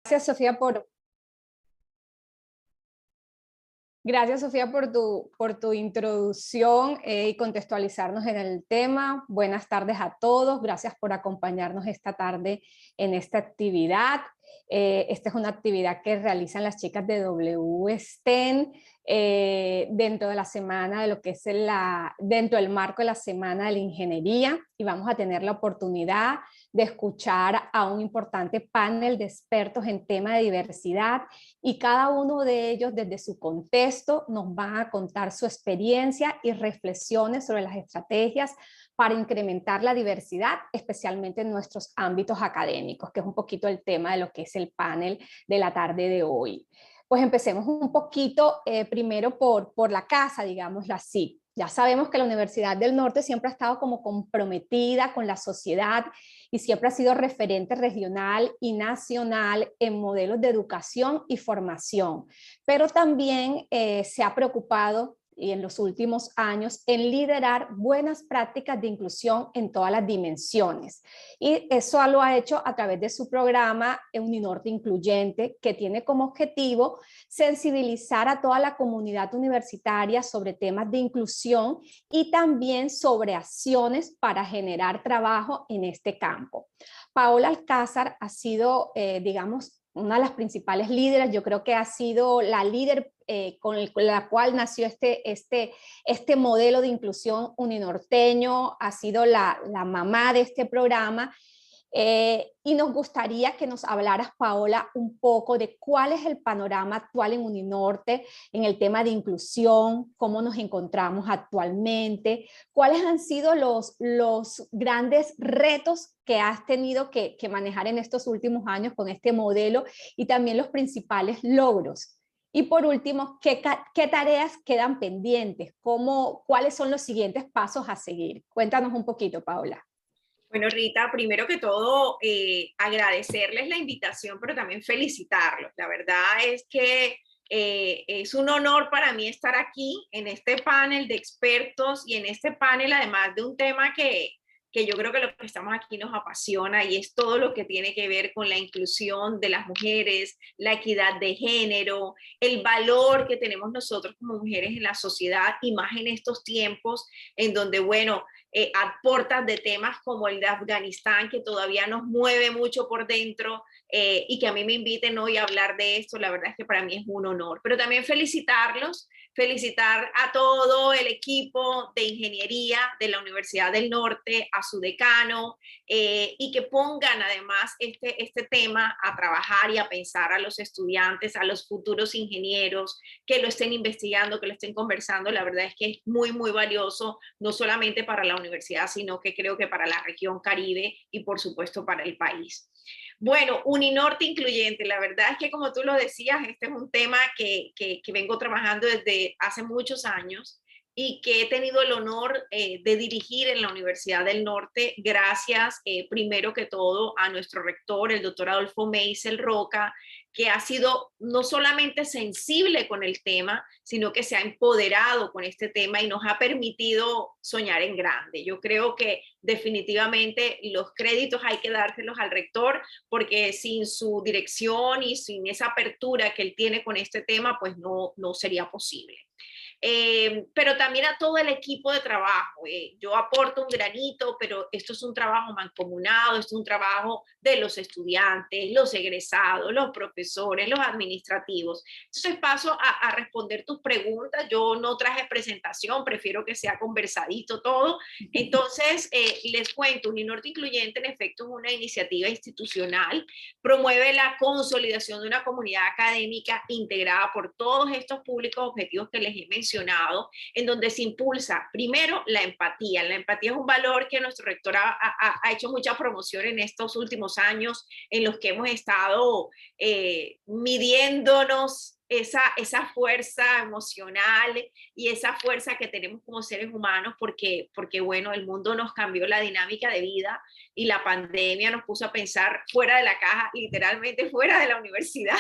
Gracias, Sofía, gracias, Sofía, por tu introducción y contextualizarnos en el tema. Buenas tardes a todos. Gracias por acompañarnos esta tarde en esta actividad. Esta es una actividad que realizan las chicas de WSTEM dentro de la semana de lo que es dentro del marco de la Semana de la Ingeniería, y vamos a tener la oportunidad de escuchar a un importante panel de expertos en tema de diversidad, y cada uno de ellos desde su contexto nos van a contar su experiencia y reflexiones sobre las estrategias para incrementar la diversidad, especialmente en nuestros ámbitos académicos, que es un poquito el tema de lo que es el panel de la tarde de hoy. Pues empecemos un poquito primero por la casa, digámoslo así. Ya sabemos que la Universidad del Norte siempre ha estado como comprometida con la sociedad y siempre ha sido referente regional y nacional en modelos de educación y formación, pero también se ha preocupado y en los últimos años en liderar buenas prácticas de inclusión en todas las dimensiones. Y eso lo ha hecho a través de su programa Uninorte Incluyente, que tiene como objetivo sensibilizar a toda la comunidad universitaria sobre temas de inclusión y también sobre acciones para generar trabajo en este campo. Paola Alcázar ha sido, digamos, una de las principales líderes. Yo creo que ha sido la líder con la cual nació este modelo de inclusión uninorteño, ha sido la mamá de este programa. Y nos gustaría que nos hablaras, Paola, un poco de cuál es el panorama actual en Uninorte en el tema de inclusión, cómo nos encontramos actualmente, cuáles han sido los grandes retos que has tenido que manejar en estos últimos años con este modelo, y también los principales logros. Y por último, ¿qué tareas quedan pendientes? ¿Cuáles son los siguientes pasos a seguir? Cuéntanos un poquito, Paola. Bueno, Rita, primero que todo, agradecerles la invitación, pero también felicitarlos. La verdad es que es un honor para mí estar aquí en este panel de expertos y en este panel, además de un tema que yo creo que lo que estamos aquí nos apasiona, y es todo lo que tiene que ver con la inclusión de las mujeres, la equidad de género, el valor que tenemos nosotros como mujeres en la sociedad, y más en estos tiempos en donde, bueno, aportas de temas como el de Afganistán, que todavía nos mueve mucho por dentro, y que a mí me inviten hoy a hablar de esto, la verdad es que para mí es un honor. Pero también felicitar a todo el equipo de ingeniería de la Universidad del Norte, a su decano, y que pongan además este tema a trabajar y a pensar a los estudiantes, a los futuros ingenieros, que lo estén investigando, que lo estén conversando. La verdad es que es muy, muy valioso, no solamente para la universidad, sino que creo que para la región Caribe y por supuesto para el país. Bueno, Uninorte Incluyente, la verdad es que como tú lo decías, este es un tema que vengo trabajando desde hace muchos años y que he tenido el honor de dirigir en la Universidad del Norte, gracias primero que todo a nuestro rector, el doctor Adolfo Meisel Roca, que ha sido no solamente sensible con el tema, sino que se ha empoderado con este tema y nos ha permitido soñar en grande. Yo creo que definitivamente los créditos hay que dárselos al rector, porque sin su dirección y sin esa apertura que él tiene con este tema, pues no sería posible. Pero también a todo el equipo de trabajo. Yo aporto un granito, pero esto es un trabajo mancomunado, esto es un trabajo de los estudiantes, los egresados, los profesores, los administrativos. Entonces paso a responder tus preguntas. Yo no traje presentación, prefiero que sea conversadito todo. Entonces, les cuento, Uninorte Incluyente en efecto es una iniciativa institucional, promueve la consolidación de una comunidad académica integrada por todos estos públicos objetivos que les he mencionado, en donde se impulsa primero la empatía. La empatía es un valor que nuestro rector ha hecho mucha promoción en estos últimos años, en los que hemos estado midiéndonos esa fuerza emocional y esa fuerza que tenemos como seres humanos, porque bueno, el mundo nos cambió la dinámica de vida y la pandemia nos puso a pensar fuera de la caja, literalmente fuera de la universidad.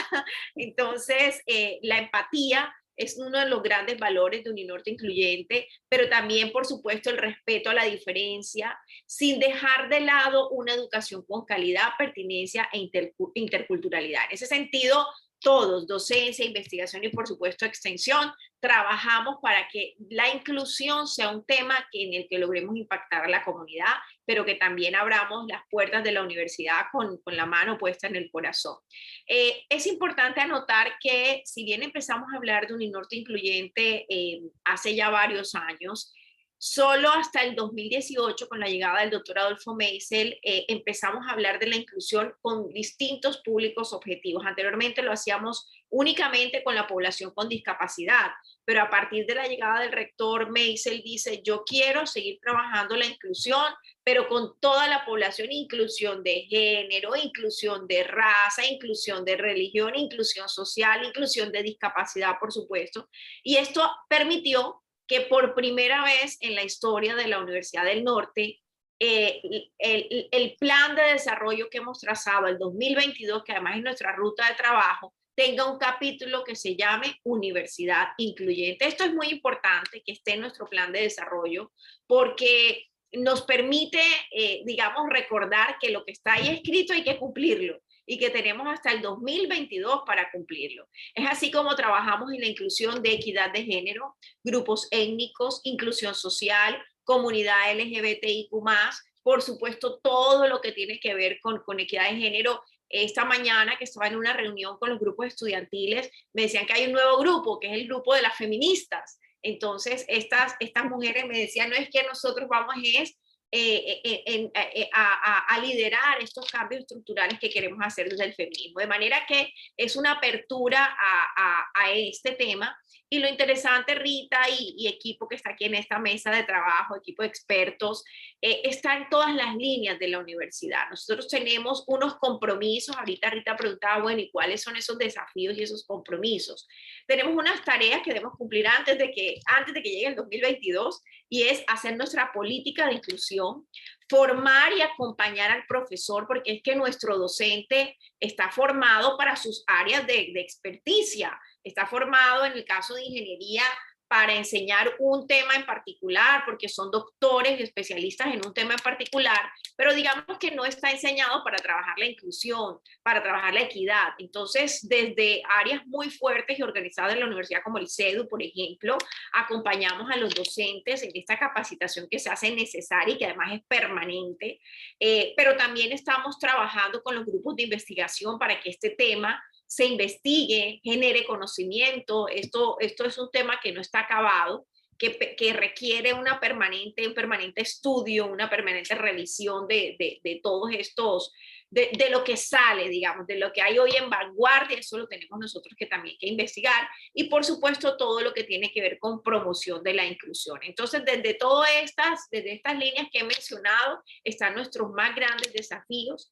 Entonces, la empatía es uno de los grandes valores de Uninorte Incluyente, pero también, por supuesto, el respeto a la diferencia, sin dejar de lado una educación con calidad, pertinencia e interculturalidad. En ese sentido, todos, docencia, investigación y por supuesto extensión, trabajamos para que la inclusión sea un tema en el que logremos impactar a la comunidad, pero que también abramos las puertas de la universidad con la mano puesta en el corazón. Es importante anotar que si bien empezamos a hablar de Uninorte Incluyente hace ya varios años, solo hasta el 2018, con la llegada del doctor Adolfo Meisel, empezamos a hablar de la inclusión con distintos públicos objetivos. Anteriormente lo hacíamos únicamente con la población con discapacidad, pero a partir de la llegada del rector Meisel dice, yo quiero seguir trabajando la inclusión, pero con toda la población, inclusión de género, inclusión de raza, inclusión de religión, inclusión social, inclusión de discapacidad, por supuesto. Y esto permitió que por primera vez en la historia de la Universidad del Norte, el plan de desarrollo que hemos trazado el 2022, que además es nuestra ruta de trabajo, tenga un capítulo que se llame Universidad Incluyente. Esto es muy importante que esté en nuestro plan de desarrollo porque nos permite, digamos, recordar que lo que está ahí escrito hay que cumplirlo y que tenemos hasta el 2022 para cumplirlo. Es así como trabajamos en la inclusión de equidad de género, grupos étnicos, inclusión social, comunidad LGBTIQ+, por supuesto todo lo que tiene que ver con equidad de género. Esta mañana que estaba en una reunión con los grupos estudiantiles, me decían que hay un nuevo grupo, que es el grupo de las feministas. Entonces, estas mujeres me decían, no es que nosotros vamos a liderar estos cambios estructurales que queremos hacer desde el feminismo. De manera que es una apertura a este tema. Y lo interesante, Rita y equipo que está aquí en esta mesa de trabajo, equipo de expertos, está en todas las líneas de la universidad. Nosotros tenemos unos compromisos. Ahorita Rita preguntaba, bueno, ¿y cuáles son esos desafíos y esos compromisos? Tenemos unas tareas que debemos cumplir antes de que llegue el 2022 y es hacer nuestra política de inclusión, formar y acompañar al profesor, porque es que nuestro docente está formado para sus áreas de experticia, está formado en el caso de ingeniería para enseñar un tema en particular, porque son doctores especialistas en un tema en particular, pero digamos que no está enseñado para trabajar la inclusión, para trabajar la equidad. Entonces, desde áreas muy fuertes y organizadas en la universidad como el CEDU, por ejemplo, acompañamos a los docentes en esta capacitación que se hace necesaria y que además es permanente, pero también estamos trabajando con los grupos de investigación para que este tema se investigue, genere conocimiento. Esto es un tema que no está acabado, que requiere un permanente estudio, una permanente revisión de todos estos, de lo que sale, digamos, de lo que hay hoy en vanguardia. Eso lo tenemos nosotros que también que investigar, y por supuesto todo lo que tiene que ver con promoción de la inclusión. Entonces, desde estas líneas que he mencionado están nuestros más grandes desafíos.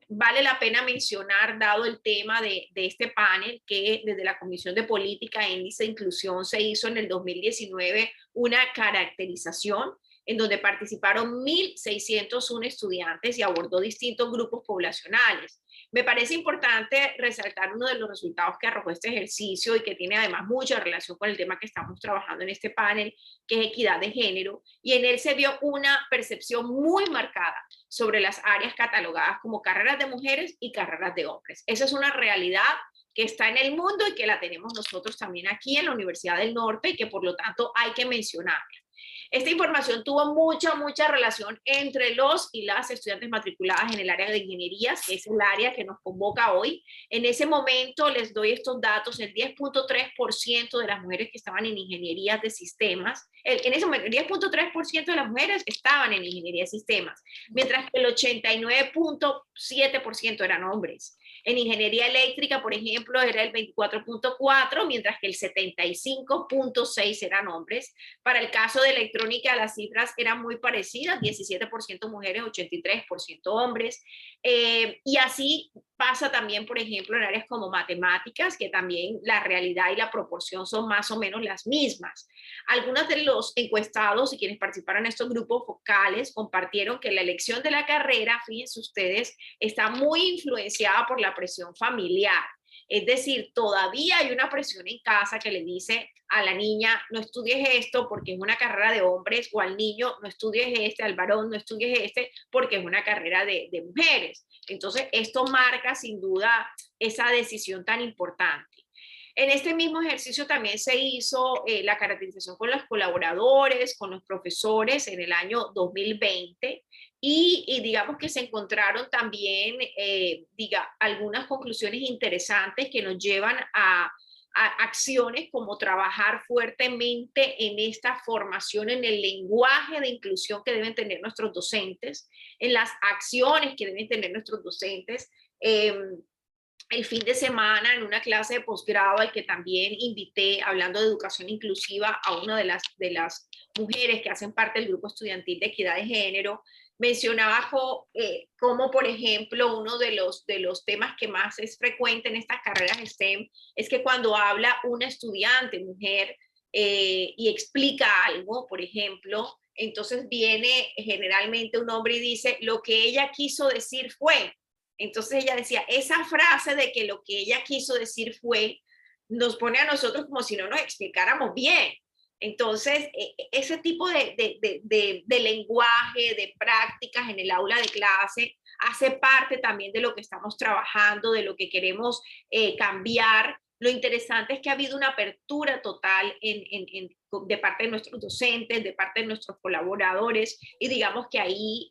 Vale la pena mencionar, dado el tema de este panel, que desde la Comisión de Política, Índice de Inclusión se hizo en el 2019 una caracterización en donde participaron 1.601 estudiantes y abordó distintos grupos poblacionales. Me parece importante resaltar uno de los resultados que arrojó este ejercicio y que tiene además mucha relación con el tema que estamos trabajando en este panel, que es equidad de género, y en él se vio una percepción muy marcada sobre las áreas catalogadas como carreras de mujeres y carreras de hombres. Esa es una realidad que está en el mundo y que la tenemos nosotros también aquí en la Universidad del Norte y que por lo tanto hay que mencionarla. Esta información tuvo mucha relación entre los y las estudiantes matriculadas en el área de ingenierías, que es el área que nos convoca hoy. En ese momento les doy estos datos: el 10.3% de las mujeres que estaban en ingenierías de sistemas, en ese momento el 10.3% de las mujeres estaban en ingeniería de sistemas, mientras que el 89.7% eran hombres. En ingeniería eléctrica, por ejemplo, era el 24.4%, mientras que el 75.6% eran hombres. Para el caso de electrónica, las cifras eran muy parecidas: 17% mujeres, 83% hombres. Y así pasa también, por ejemplo, en áreas como matemáticas, que también la realidad y la proporción son más o menos las mismas. Algunos de los encuestados y quienes participaron en estos grupos focales compartieron que la elección de la carrera, fíjense ustedes, está muy influenciada por la presión familiar. Es decir, todavía hay una presión en casa que le dice a la niña, no estudies esto porque es una carrera de hombres, o al niño, no estudies este, al varón, no estudies este porque es una carrera de mujeres. Entonces, esto marca sin duda esa decisión tan importante. En este mismo ejercicio también se hizo la caracterización con los colaboradores, con los profesores en el año 2020 y digamos que se encontraron también algunas conclusiones interesantes que nos llevan a acciones como trabajar fuertemente en esta formación, en el lenguaje de inclusión que deben tener nuestros docentes, en las acciones que deben tener nuestros docentes. El fin de semana en una clase de posgrado al que también invité, hablando de educación inclusiva, a una de las mujeres que hacen parte del grupo estudiantil de equidad de género, mencionaba como, por ejemplo, uno de los temas que más es frecuente en estas carreras STEM es que cuando habla una estudiante mujer y explica algo, por ejemplo, entonces viene generalmente un hombre y dice, lo que ella quiso decir fue. Entonces ella decía, esa frase de que lo que ella quiso decir fue, nos pone a nosotros como si no nos explicáramos bien. Entonces, ese tipo de lenguaje, de prácticas en el aula de clase, hace parte también de lo que estamos trabajando, de lo que queremos cambiar. Lo interesante es que ha habido una apertura total de parte de nuestros docentes, de parte de nuestros colaboradores, y digamos que ahí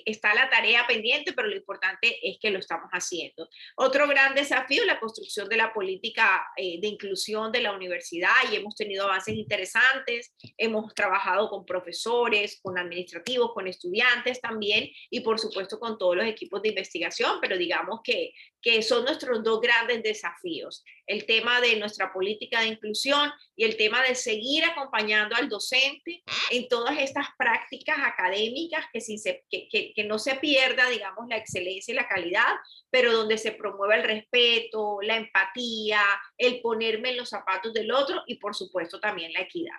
está la tarea pendiente, pero lo importante es que lo estamos haciendo. Otro gran desafío, la construcción de la política de inclusión de la universidad, y hemos tenido avances interesantes, hemos trabajado con profesores, con administrativos, con estudiantes también, y por supuesto con todos los equipos de investigación, pero digamos que son nuestros dos grandes desafíos, el tema de nuestra política de inclusión y el tema de seguir acompañando al docente en todas estas prácticas académicas que no se pierda, digamos, la excelencia y la calidad, pero donde se promueva el respeto, la empatía, el ponerme en los zapatos del otro y, por supuesto, también la equidad.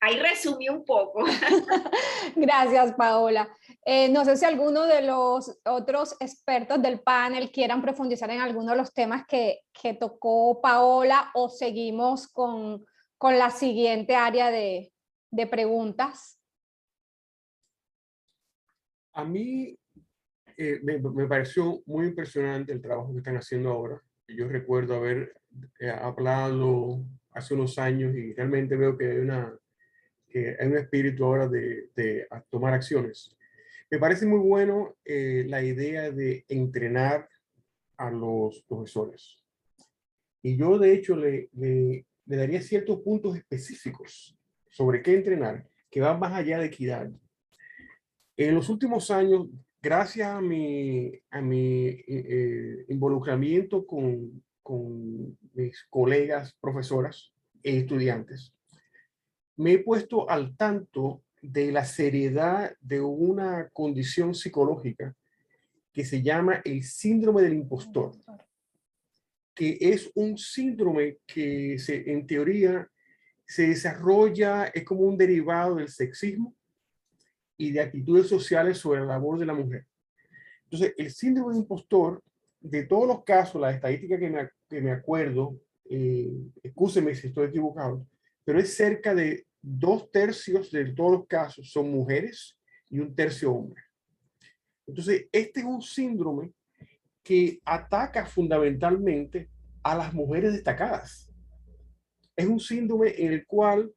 Ahí resumí un poco. Gracias, Paola. No sé si alguno de los otros expertos del panel quieran profundizar en alguno de los temas que tocó Paola, o seguimos con la siguiente área de preguntas. A mí me pareció muy impresionante el trabajo que están haciendo ahora. Yo recuerdo haber hablado hace unos años y realmente veo que hay un espíritu ahora de tomar acciones. Me parece muy bueno la idea de entrenar a los profesores. Y yo, de hecho, le daría ciertos puntos específicos sobre qué entrenar, que van más allá de equidad. En los últimos años, gracias a mi involucramiento con mis colegas profesoras e estudiantes, me he puesto al tanto de la seriedad de una condición psicológica que se llama el síndrome del impostor, que es un síndrome que en teoría se desarrolla, es como un derivado del sexismo y de actitudes sociales sobre la labor de la mujer. Entonces, el síndrome del impostor, de todos los casos, la estadística que me acuerdo, excúseme si estoy equivocado, pero es cerca de 2/3 de todos los casos son mujeres y 1/3 hombres. Entonces, este es un síndrome que ataca fundamentalmente a las mujeres destacadas. Es un síndrome en el cual,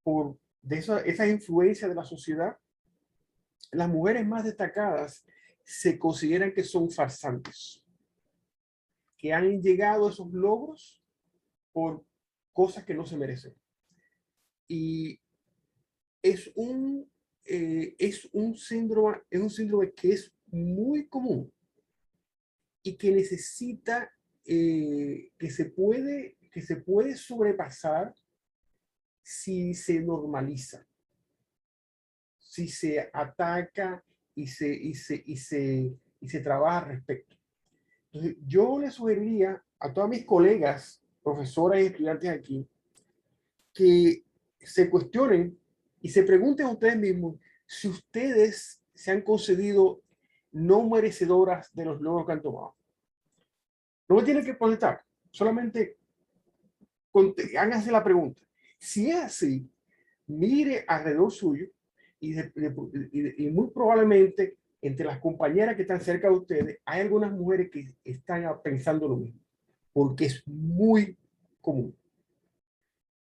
por esa influencia de la sociedad, las mujeres más destacadas se consideran que son farsantes, que han llegado a esos logros por cosas que no se merecen. Y es un síndrome que es muy común y que necesita, que se puede sobrepasar si se normaliza, si se ataca y se trabaja al respecto. Entonces, yo le sugeriría a todas mis colegas, profesoras y estudiantes aquí, que se cuestionen y se pregunten a ustedes mismos si ustedes se han concedido no merecedoras de los logros que han tomado. No me tienen que contestar, solamente háganse la pregunta. Si es así, mire alrededor suyo y muy probablemente entre las compañeras que están cerca de ustedes hay algunas mujeres que están pensando lo mismo, porque es muy común.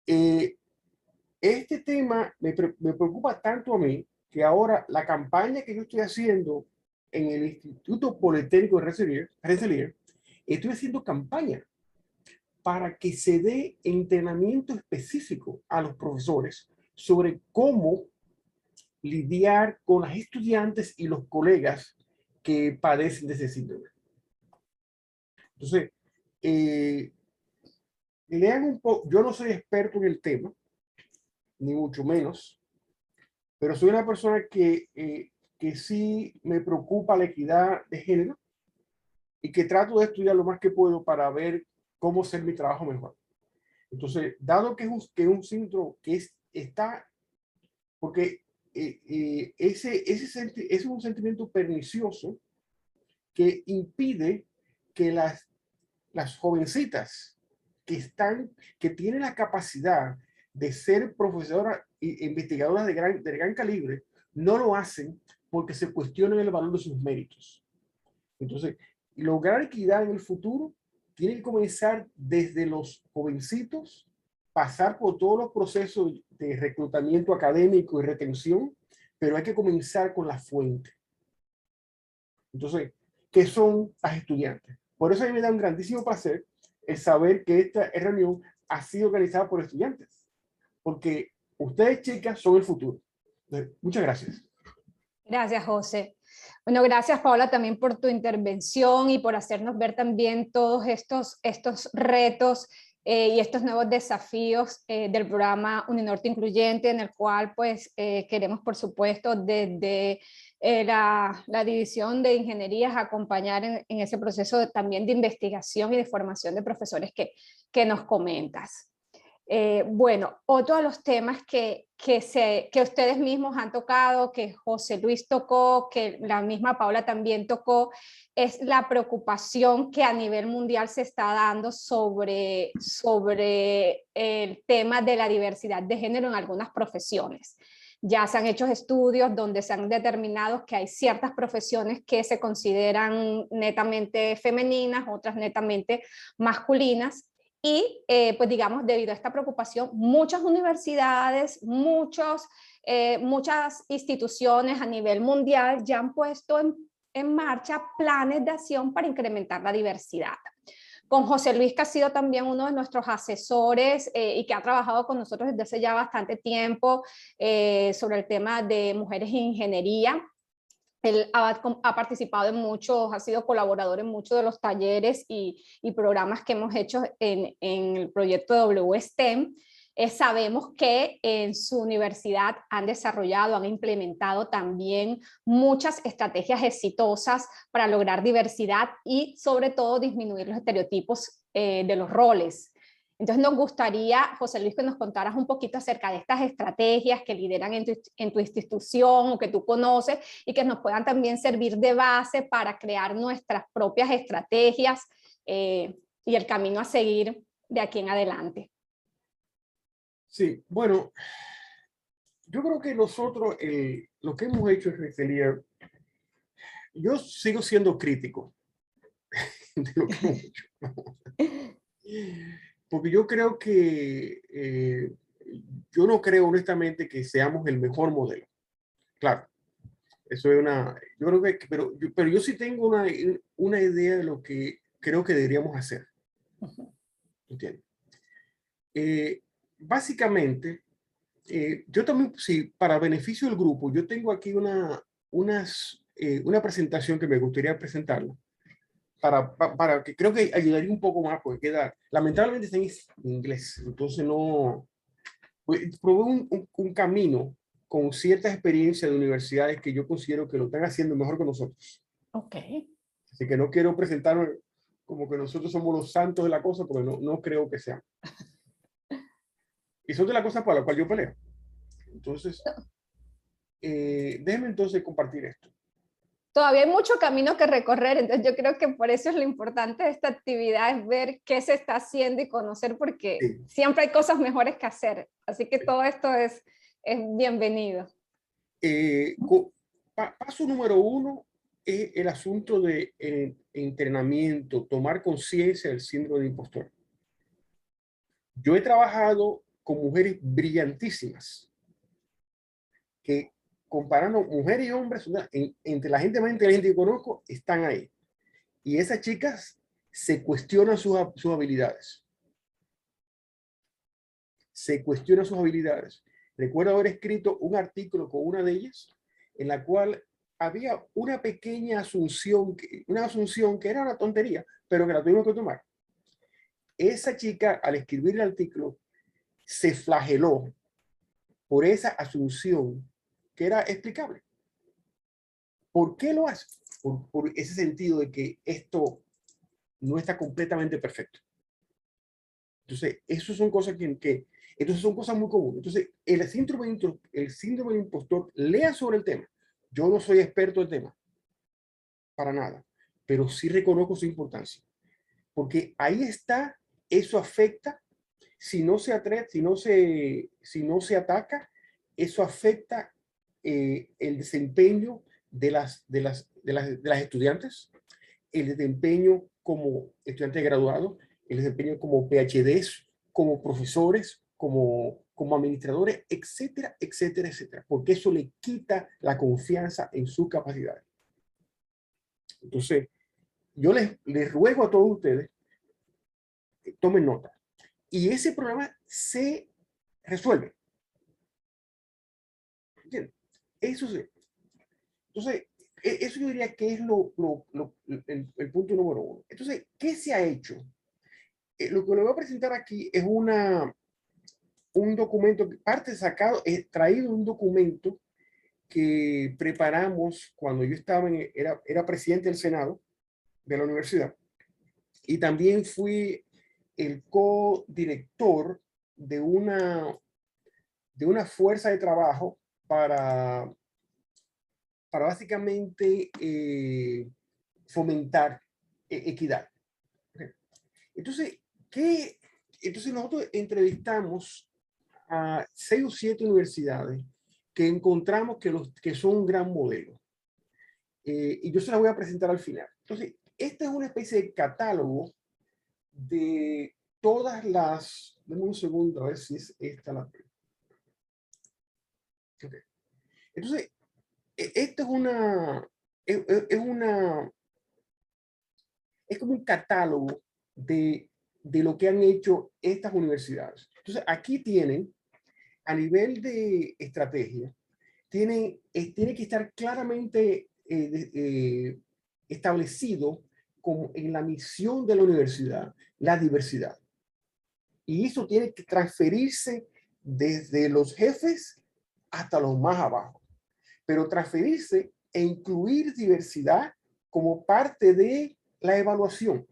Este tema me preocupa tanto a mí que ahora la campaña que yo estoy haciendo en el Instituto Politécnico de Rensselaer, estoy haciendo campaña para que se dé entrenamiento específico a los profesores sobre cómo lidiar con las estudiantes y los colegas que padecen de ese síndrome. Entonces, lean un poco, yo no soy experto en el tema, ni mucho menos, pero soy una persona que sí me preocupa la equidad de género y que trato de estudiar lo más que puedo para ver cómo hacer mi trabajo mejor. Entonces, dado que es un síndrome que está, porque es un sentimiento pernicioso que impide que las jovencitas que tienen la capacidad de ser profesoras e investigadoras de gran calibre, no lo hacen porque se cuestionan el valor de sus méritos. Entonces, lograr equidad en el futuro tiene que comenzar desde los jovencitos, pasar por todos los procesos de reclutamiento académico y retención, pero hay que comenzar con la fuente. Entonces, ¿qué son las estudiantes? Por eso a mí me da un grandísimo placer el saber que esta reunión ha sido organizada por estudiantes, porque ustedes, chicas, son el futuro. Muchas gracias. Gracias, José. Bueno, gracias, Paola, también por tu intervención y por hacernos ver también todos estos retos y estos nuevos desafíos del programa Uninorte Incluyente, en el cual pues queremos, por supuesto, desde la División de Ingenierías acompañar en ese proceso también de investigación y de formación de profesores que nos comentas. Bueno, otro de los temas que ustedes mismos han tocado, que José Luis tocó, que la misma Paula también tocó, es la preocupación que a nivel mundial se está dando sobre el tema de la diversidad de género en algunas profesiones. Ya se han hecho estudios donde se han determinado que hay ciertas profesiones que se consideran netamente femeninas, otras netamente masculinas. Y pues digamos, debido a esta preocupación, muchas universidades, muchas instituciones a nivel mundial ya han puesto en marcha planes de acción para incrementar la diversidad. Con José Luis, que ha sido también uno de nuestros asesores y que ha trabajado con nosotros desde hace ya bastante tiempo sobre el tema de mujeres en ingeniería. Él ha participado en muchos, ha sido colaborador en muchos de los talleres y programas que hemos hecho en el proyecto WSTEM. Sabemos que en su universidad han desarrollado, han implementado también muchas estrategias exitosas para lograr diversidad y sobre todo disminuir los estereotipos de los roles. Entonces nos gustaría, José Luis, que nos contaras un poquito acerca de estas estrategias que lideran en tu institución o que tú conoces y que nos puedan también servir de base para crear nuestras propias estrategias y el camino a seguir de aquí en adelante. Sí, bueno, yo creo que nosotros, lo que hemos hecho en Rensselaer, yo sigo siendo crítico de lo que hemos hecho. Porque yo creo que yo no creo honestamente que seamos el mejor modelo. Claro, eso es yo creo que, pero yo sí tengo una idea de lo que creo que deberíamos hacer. ¿Entiendes? Básicamente, yo también, sí, para beneficio del grupo, yo tengo aquí una presentación que me gustaría presentarla. Para que creo que ayudaría un poco más, porque lamentablemente está en inglés, entonces no, probé un camino con ciertas experiencias de universidades que yo considero que lo están haciendo mejor que nosotros. Ok. Así que no quiero presentarme como que nosotros somos los santos de la cosa, porque no creo que sean. Y son de las cosas por las cuales yo peleo. Entonces, déjenme entonces compartir esto. todavía hay mucho camino que recorrer, entonces yo creo que por eso es lo importante de esta actividad, es ver qué se está haciendo y conocer, porque Sí. siempre hay cosas mejores que hacer, así que todo esto es bienvenido. Paso número 1 es el asunto de entrenamiento, tomar conciencia del síndrome de impostor. Yo he trabajado con mujeres brillantísimas que, comparando mujeres y hombres, entre la gente más inteligente que conozco, están ahí. Y esas chicas se cuestionan sus habilidades. Se cuestionan sus habilidades. Recuerdo haber escrito un artículo con una de ellas, en la cual había una pequeña asunción, una asunción que era una tontería, pero que la tuvimos que tomar. Esa chica, al escribir el artículo, se flageló por esa asunción que era explicable. ¿Por qué lo hace? Por ese sentido de que esto no está completamente perfecto. Entonces, eso son cosas entonces son cosas muy comunes. Entonces, el síndrome del impostor, lea sobre el tema. Yo no soy experto en el tema, para nada, pero sí reconozco su importancia. Porque ahí está, eso afecta, si no se ataca, eso afecta el desempeño de las estudiantes, el desempeño como estudiantes graduados, el desempeño como PhDs, como profesores, como administradores, etcétera, etcétera, etcétera, porque eso le quita la confianza en sus capacidades. Entonces, yo les ruego a todos ustedes que tomen nota. Y ese problema se resuelve. ¿Entiendes? Eso sí. Entonces, eso yo diría que es el punto número 1. Entonces, ¿qué se ha hecho? Lo que le voy a presentar aquí es un documento, traído un documento que preparamos cuando yo era presidente del Senado de la universidad, y también fui el codirector de una fuerza de trabajo para básicamente fomentar equidad. Entonces, entonces nosotros entrevistamos a 6 o 7 universidades que encontramos que son un gran modelo. Y yo se las voy a presentar al final. Entonces, esta es una especie de catálogo de todas las... Dame un segundo a ver si es esta la... Okay. Entonces, esta es es como un catálogo de lo que han hecho estas universidades. Entonces, aquí tienen, a nivel de estrategia, tiene que estar claramente establecido como en la misión de la universidad, la diversidad. Y eso tiene que transferirse desde los jefes hasta los más abajo. Pero transferirse e incluir diversidad como parte de la evaluación.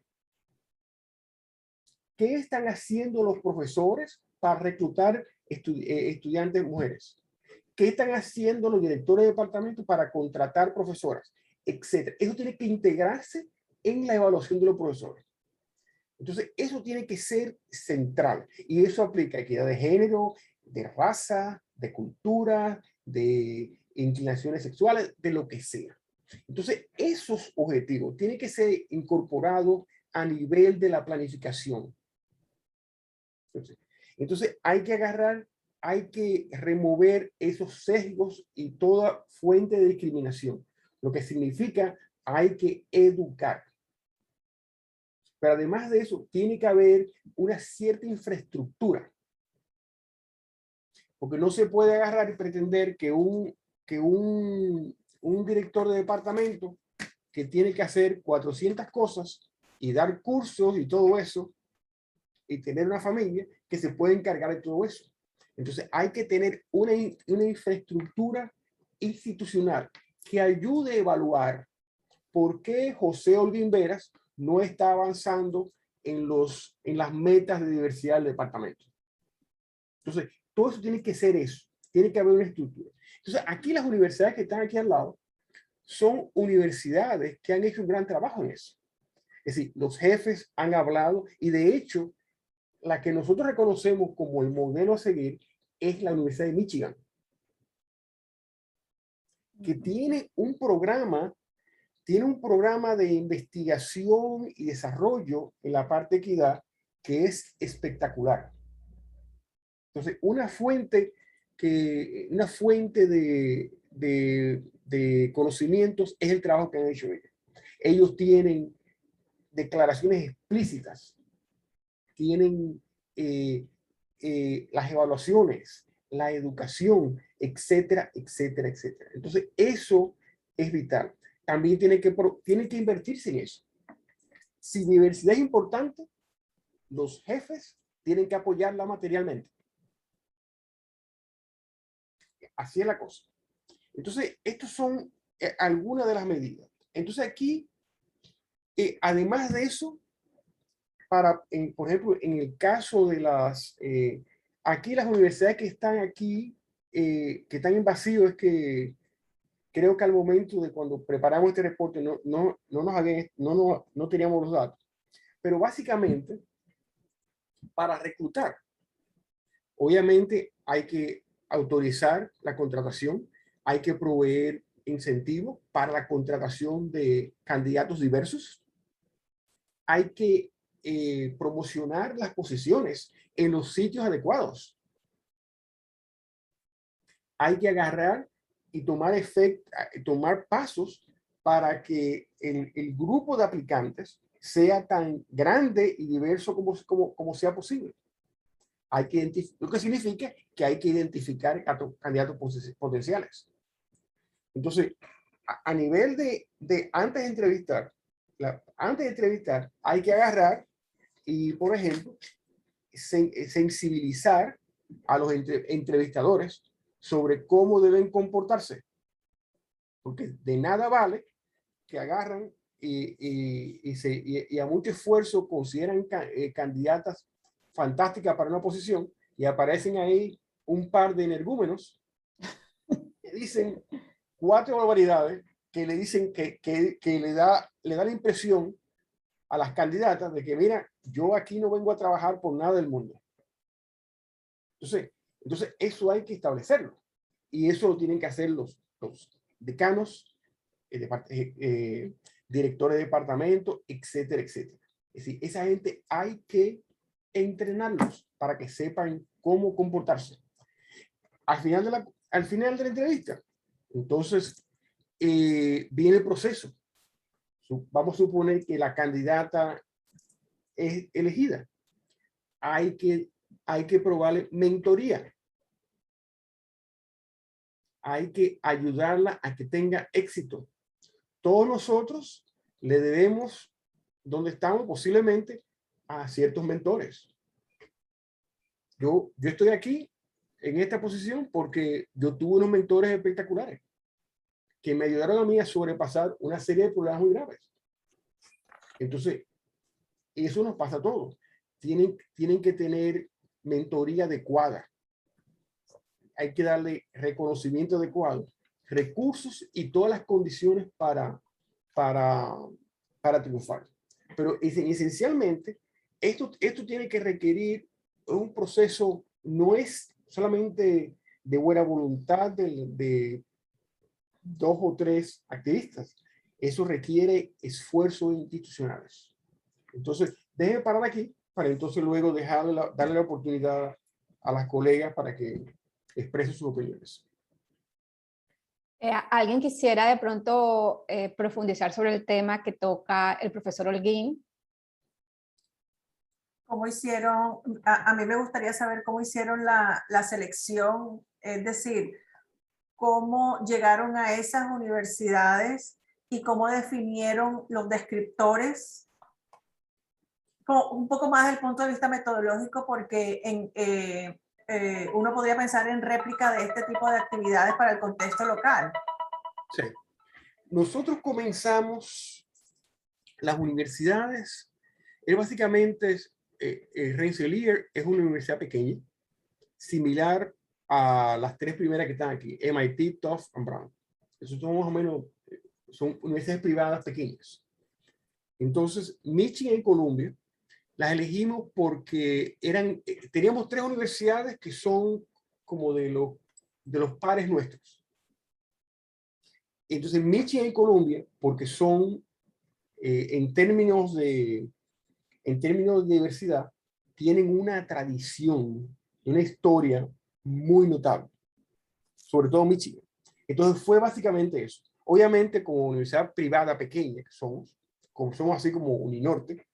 ¿Qué están haciendo los profesores para reclutar estudiantes mujeres? ¿Qué están haciendo los directores de departamento para contratar profesoras? Etcétera. Eso tiene que integrarse en la evaluación de los profesores. Entonces, eso tiene que ser central. Y eso aplica a equidad de género, de raza, de cultura, de inclinaciones sexuales, de lo que sea. Entonces, esos objetivos tienen que ser incorporados a nivel de la planificación. Entonces hay que remover esos sesgos y toda fuente de discriminación, lo que significa hay que educar. Pero además de eso, tiene que haber una cierta infraestructura. Porque no se puede agarrar y pretender que un director de departamento que tiene que hacer 400 cosas y dar cursos y todo eso, y tener una familia que se puede encargar de todo eso. Entonces hay que tener una infraestructura institucional que ayude a evaluar por qué José Holguín Veras no está avanzando en las metas de diversidad del departamento. Entonces, todo eso tiene que ser eso. Tiene que haber una estructura. Entonces, aquí las universidades que están aquí al lado son universidades que han hecho un gran trabajo en eso. Es decir, los jefes han hablado y de hecho, la que nosotros reconocemos como el modelo a seguir es la Universidad de Michigan, que tiene un programa de investigación y desarrollo en la parte de equidad que es espectacular. Entonces, una fuente de conocimientos es el trabajo que han hecho ellos. Ellos tienen declaraciones explícitas, tienen las evaluaciones, la educación, etcétera, etcétera, etcétera. Entonces, eso es vital. También tiene que invertirse en eso. Si la universidad es importante, los jefes tienen que apoyarla materialmente. Así es la cosa. Entonces, estas son algunas de las medidas. Entonces, aquí, además de eso, por ejemplo, en el caso de aquí las universidades que están aquí, que están en vacío, es que creo que al momento de cuando preparamos este reporte no teníamos los datos. Pero básicamente, para reclutar, obviamente hay que autorizar la contratación, hay que proveer incentivos para la contratación de candidatos diversos, hay que promocionar las posiciones en los sitios adecuados, hay que agarrar y tomar pasos para que el grupo de aplicantes sea tan grande y diverso como sea posible. Lo que significa que hay que identificar a candidatos potenciales. Entonces, a nivel de antes de entrevistar, hay que agarrar y, por ejemplo, sensibilizar a los entrevistadores sobre cómo deben comportarse. Porque de nada vale que agarran y a mucho esfuerzo consideran candidatas fantásticas para una posición y aparecen ahí un par de energúmenos que dicen 4 barbaridades que le dicen que le da la impresión a las candidatas de que, mira, yo aquí no vengo a trabajar por nada del mundo. Entonces eso hay que establecerlo. Y eso lo tienen que hacer los decanos, directores de departamento, etcétera, etcétera. Es decir, esa gente hay que entrenarlos para que sepan cómo comportarse. Al final de la entrevista, entonces, viene el proceso. Vamos a suponer que la candidata es elegida. Hay que probarle mentoría. Hay que ayudarla a que tenga éxito. Todos nosotros le debemos, donde estamos, posiblemente a ciertos mentores. Yo estoy aquí en esta posición porque yo tuve unos mentores espectaculares que me ayudaron a mí a sobrepasar una serie de problemas muy graves. Entonces, eso nos pasa a todos. Tienen que tener mentoría adecuada. Hay que darle reconocimiento adecuado, recursos y todas las condiciones para triunfar. Pero esencialmente, esto tiene que requerir un proceso, no es solamente de buena voluntad de 2 o 3 activistas. Eso requiere esfuerzos institucionales. Entonces, déjenme parar aquí para entonces luego darle la oportunidad a las colegas para que expresen sus opiniones. ¿Alguien quisiera de pronto profundizar sobre el tema que toca el profesor Holguín? ¿Cómo hicieron? A mí me gustaría saber cómo hicieron la selección, es decir, cómo llegaron a esas universidades y cómo definieron los descriptores, un poco más desde el punto de vista metodológico, porque uno podría pensar en réplica de este tipo de actividades para el contexto local. Sí. Nosotros comenzamos las universidades, básicamente Rensselaer es una universidad pequeña, similar a las 3 primeras que están aquí, MIT, Tufts y Brown. Esos son más o menos son universidades privadas pequeñas. Entonces, Michigan y Columbia las elegimos porque teníamos 3 universidades que son como de los pares nuestros. Entonces, Michigan y Columbia, porque son, en términos de diversidad, tienen una tradición, una historia muy notable, sobre todo Michigan. Entonces fue básicamente eso. Obviamente, como universidad privada pequeña que somos así como Uninorte,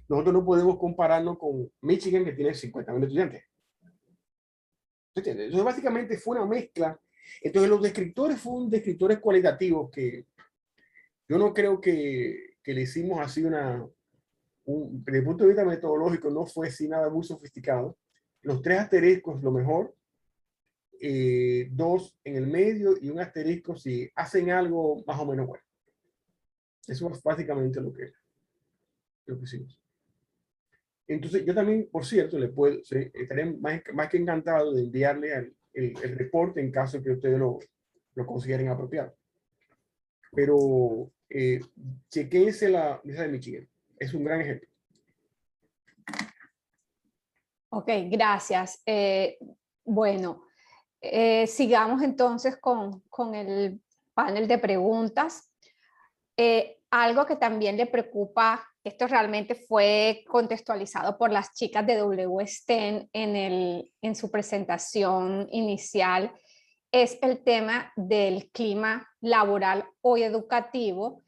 nosotros no podemos compararnos con Michigan, que tiene 50,000 estudiantes. ¿Entiendes? Entonces básicamente fue una mezcla. Entonces los descriptores fueron descriptores cualitativos que yo no creo que le hicimos así desde el punto de vista metodológico no fue así nada muy sofisticado. Los 3 asteriscos, lo mejor, 2 en el medio y un asterisco si hacen algo más o menos bueno. Eso es básicamente lo que hicimos. Entonces, yo también, por cierto, estaré más que encantado de enviarle el reporte en caso que ustedes lo consideren apropiado. Pero chequense la Universidad de Michigan. Es un gran ejemplo. Ok, gracias. Bueno, sigamos entonces con el panel de preguntas. Algo que también le preocupa, esto realmente fue contextualizado por las chicas de WSTEM en su presentación inicial, es el tema del clima laboral o educativo,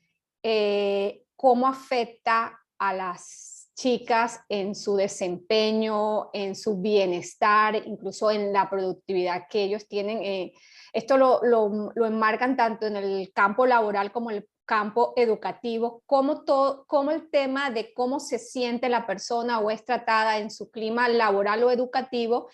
cómo afecta a las chicas en su desempeño, en su bienestar, incluso en la productividad que ellos tienen. Esto lo enmarcan tanto en el campo laboral como en el campo educativo, como el tema de cómo se siente la persona o es tratada en su clima laboral o educativo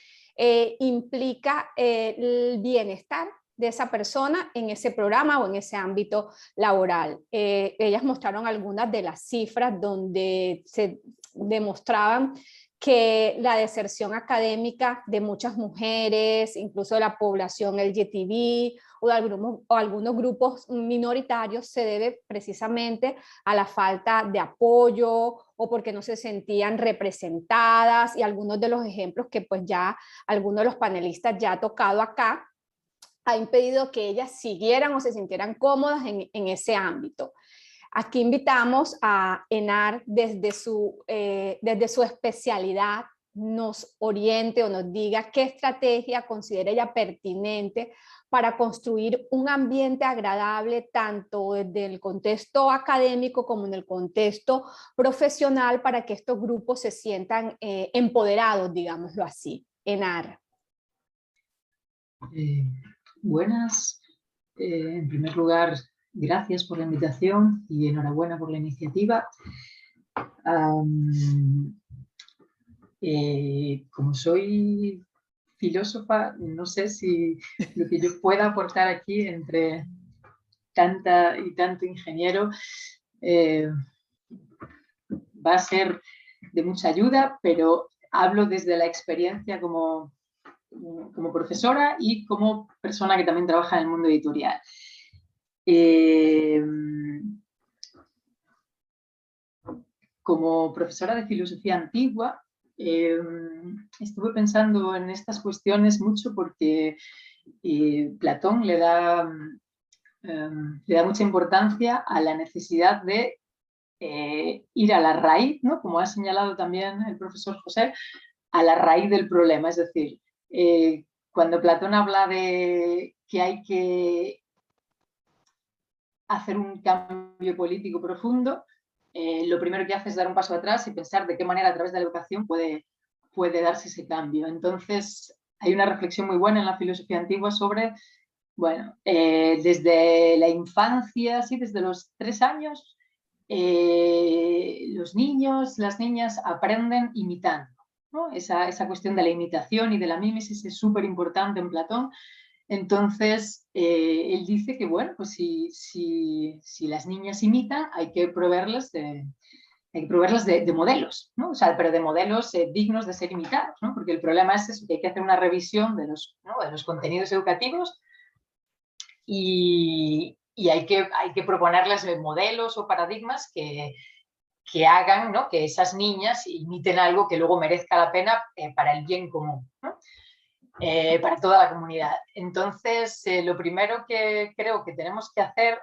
implica el bienestar de esa persona en ese programa o en ese ámbito laboral. Ellas mostraron algunas de las cifras donde se demostraban que la deserción académica de muchas mujeres, incluso de la población LGTB o algunos grupos minoritarios, se debe precisamente a la falta de apoyo o porque no se sentían representadas, y algunos de los ejemplos que pues ya algunos de los panelistas ya ha tocado acá, ha impedido que ellas siguieran o se sintieran cómodas en ese ámbito. Aquí invitamos a Enar desde su especialidad nos oriente o nos diga qué estrategia considera ella pertinente para construir un ambiente agradable tanto desde el contexto académico como en el contexto profesional para que estos grupos se sientan empoderados, digámoslo así. Enar. Buenas. En primer lugar, gracias por la invitación y enhorabuena por la iniciativa. Como soy filósofa, no sé si lo que yo pueda aportar aquí entre tanta y tanto ingeniero va a ser de mucha ayuda, pero hablo desde la experiencia como profesora y como persona que también trabaja en el mundo editorial. Como profesora de filosofía antigua, estuve pensando en estas cuestiones mucho porque Platón le da mucha importancia a la necesidad de ir a la raíz, ¿no? Como ha señalado también el profesor José, a la raíz del problema. Es decir, cuando Platón habla de que hay que hacer un cambio político profundo, lo primero que hace es dar un paso atrás y pensar de qué manera a través de la educación puede darse ese cambio. Entonces, hay una reflexión muy buena en la filosofía antigua sobre, bueno, desde la infancia, sí, desde los 3 años, los niños, las niñas aprenden imitando, ¿no? Esa cuestión de la imitación y de la mímesis es súper importante en Platón. Entonces, él dice que, bueno, pues si las niñas imitan, hay que proveerlas de modelos, ¿no? O sea, pero de modelos dignos de ser imitados, ¿no? Porque el problema es eso, que hay que hacer una revisión de los contenidos educativos y y hay que proponerles modelos o paradigmas que hagan, ¿no?, que esas niñas imiten algo que luego merezca la pena para el bien común, ¿no? Para toda la comunidad. Entonces, lo primero que creo que tenemos que hacer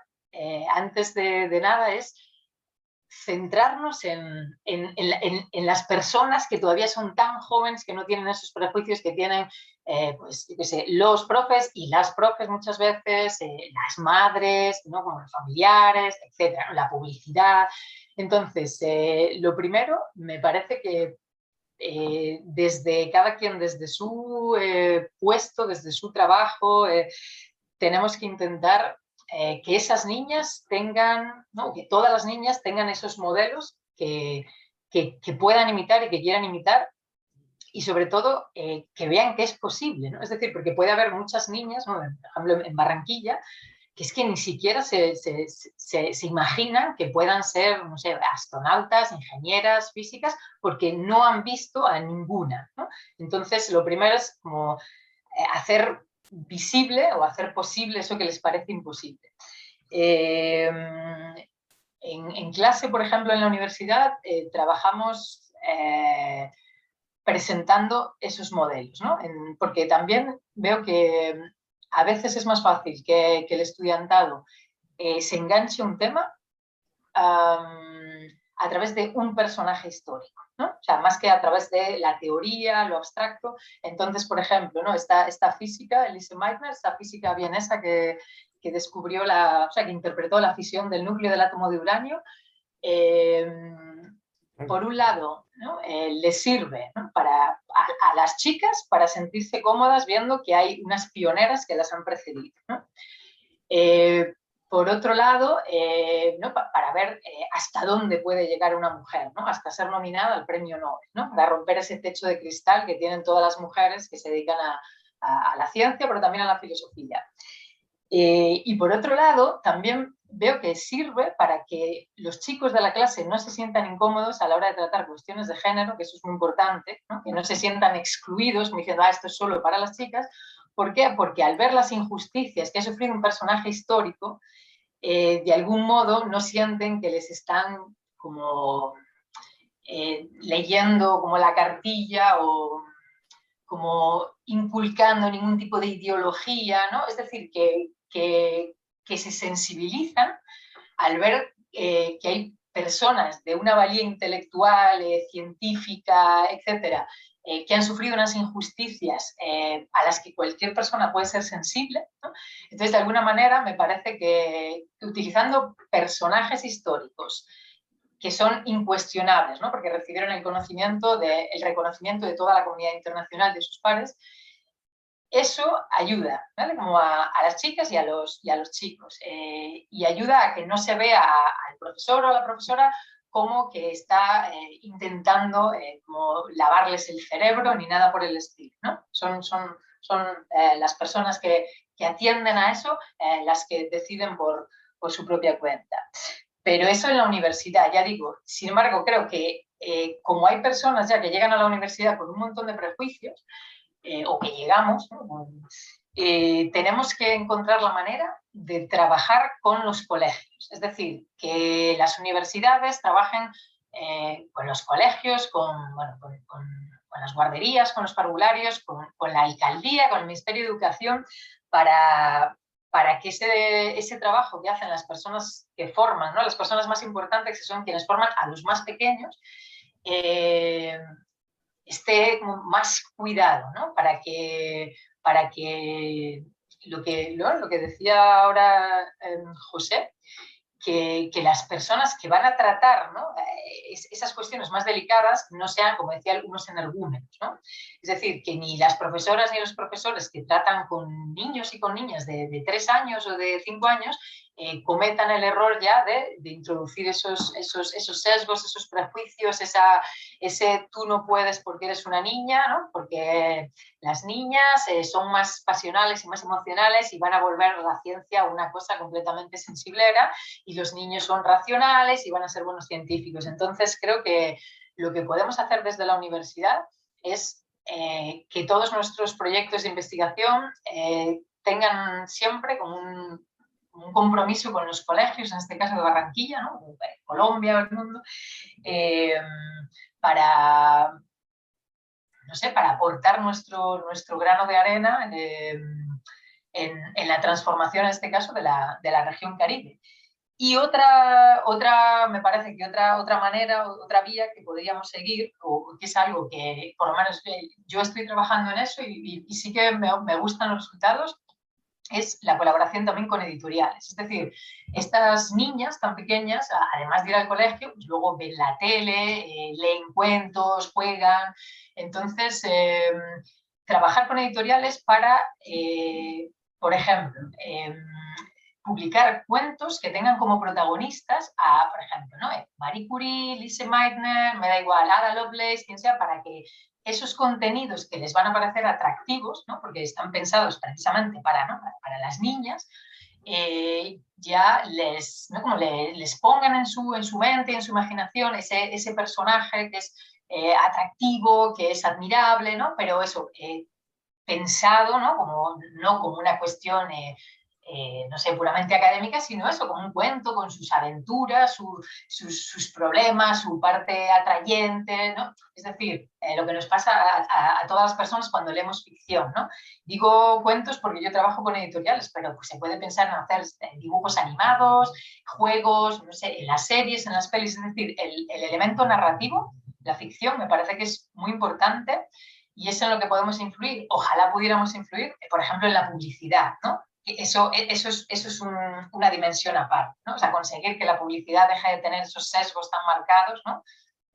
antes de nada es centrarnos en las personas que todavía son tan jóvenes, que no tienen esos prejuicios que tienen pues, yo qué sé, los profes y las profes muchas veces, las madres, ¿no?, como los familiares, etcétera, la publicidad. Entonces, lo primero, me parece que desde cada quien, desde su puesto, desde su trabajo, tenemos que intentar que esas niñas tengan, ¿no?, que todas las niñas tengan esos modelos que puedan imitar y que quieran imitar, y sobre todo que vean que es posible, ¿no? Es decir, porque puede haber muchas niñas, ¿no?, por ejemplo en Barranquilla, que es que ni siquiera se imaginan que puedan ser, no sé, astronautas, ingenieras, físicas, porque no han visto a ninguna, ¿no? Entonces, lo primero es como hacer visible o hacer posible eso que les parece imposible. En clase, por ejemplo, en la universidad, trabajamos presentando esos modelos, ¿no? Porque también veo que a veces es más fácil que el estudiantado se enganche a un tema a través de un personaje histórico, ¿no? O sea, más que a través de la teoría, lo abstracto. Entonces, por ejemplo, ¿no?, esta física, Elise Meitner, esta física vienesa que descubrió o sea, que interpretó la fisión del núcleo del átomo de uranio, por un lado, ¿no?, les sirve, ¿no?, a las chicas para sentirse cómodas viendo que hay unas pioneras que las han precedido, ¿no? Por otro lado, ¿no?, para ver hasta dónde puede llegar una mujer, ¿no?, hasta ser nominada al premio Nobel, ¿no?, para romper ese techo de cristal que tienen todas las mujeres que se dedican a la ciencia, pero también a la filosofía. Y por otro lado, también veo que sirve para que los chicos de la clase no se sientan incómodos a la hora de tratar cuestiones de género, que eso es muy importante, ¿no?, que no se sientan excluidos, como diciendo, esto es solo para las chicas. ¿Por qué? Porque al ver las injusticias que ha sufrido un personaje histórico, de algún modo no sienten que les están como leyendo como la cartilla o como inculcando ningún tipo de ideología, ¿no? Es decir, que se sensibilizan al ver que hay personas de una valía intelectual, científica, etcétera, que han sufrido unas injusticias a las que cualquier persona puede ser sensible, ¿no? Entonces, de alguna manera, me parece que utilizando personajes históricos que son incuestionables, ¿no?, porque recibieron el reconocimiento de toda la comunidad internacional, de sus pares, eso ayuda, ¿vale?, como a las chicas y a los chicos, y ayuda a que no se vea al profesor o a la profesora como que está intentando como lavarles el cerebro ni nada por el estilo, ¿no? Son las personas que atienden a eso las que deciden por su propia cuenta. Pero eso en la universidad, ya digo, sin embargo, creo que como hay personas ya que llegan a la universidad con un montón de prejuicios, o que llegamos, ¿no?, tenemos que encontrar la manera de trabajar con los colegios. Es decir, que las universidades trabajen con los colegios, con las guarderías, con los parvularios, con la alcaldía, con el Ministerio de Educación, para que ese trabajo que hacen las personas que forman, ¿no?, las personas más importantes, que son quienes forman a los más pequeños, esté más cuidado, ¿no?, para que lo que decía ahora José, que las personas que van a tratar, ¿no?, esas cuestiones más delicadas no sean, como decía, unos energúmenos, ¿no? Es decir, que ni las profesoras ni los profesores que tratan con niños y con niñas de 3 años o de 5 años cometan el error ya de introducir esos sesgos, esos prejuicios, ese tú no puedes porque eres una niña, ¿no?, porque las niñas son más pasionales y más emocionales y van a volver la ciencia una cosa completamente sensiblera, y los niños son racionales y van a ser buenos científicos. Entonces, creo que lo que podemos hacer desde la universidad es que todos nuestros proyectos de investigación tengan siempre como un compromiso con los colegios, en este caso de Barranquilla, ¿no? Colombia o el mundo, para, no sé, para aportar nuestro grano de arena en la transformación, en este caso, de la región Caribe. Y me parece que otra manera, otra vía que podríamos seguir, o que es algo que por lo menos yo estoy trabajando en eso y sí que me gustan los resultados, es la colaboración también con editoriales. Es decir, estas niñas tan pequeñas, además de ir al colegio, luego ven la tele, leen cuentos, juegan. Entonces, trabajar con editoriales para, por ejemplo, publicar cuentos que tengan como protagonistas a, por ejemplo, ¿no? Marie Curie, Lise Meitner, me da igual, Ada Lovelace, quien sea, para que esos contenidos que les van a parecer atractivos, ¿no? Porque están pensados precisamente para las niñas, ya ¿no? Como les pongan en su mente, en su imaginación, ese personaje que es atractivo, que es admirable, ¿no? Pero eso, pensado, ¿no? No como una cuestión no sé, puramente académica, sino eso, como un cuento con sus aventuras, sus problemas, su parte atrayente, ¿no? Es decir, lo que nos pasa a todas las personas cuando leemos ficción, ¿no? Digo cuentos porque yo trabajo con editoriales, pero pues, se puede pensar en hacer dibujos animados, juegos, no sé, en las series, en las pelis, es decir, el elemento narrativo, la ficción, me parece que es muy importante y es en lo que podemos influir. Ojalá pudiéramos influir, por ejemplo, en la publicidad, ¿no? Eso es una dimensión aparte, ¿no? O sea, conseguir que la publicidad deje de tener esos sesgos tan marcados, ¿no?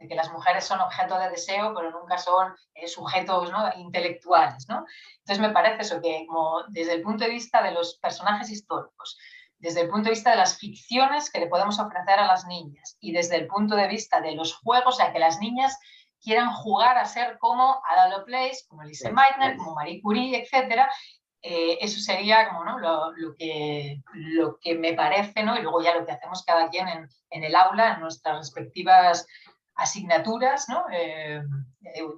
De que las mujeres son objeto de deseo, pero nunca son sujetos, ¿no? Intelectuales, ¿no? Entonces me parece eso, que como desde el punto de vista de los personajes históricos, desde el punto de vista de las ficciones que le podemos ofrecer a las niñas y desde el punto de vista de los juegos, o sea, que las niñas quieran jugar a ser como Ada Lovelace, como Lise Meitner, como Marie Curie, etcétera. Eso sería como, ¿no? lo que me parece, ¿no? Y luego ya lo que hacemos cada quien en el aula, en nuestras respectivas asignaturas, ¿no?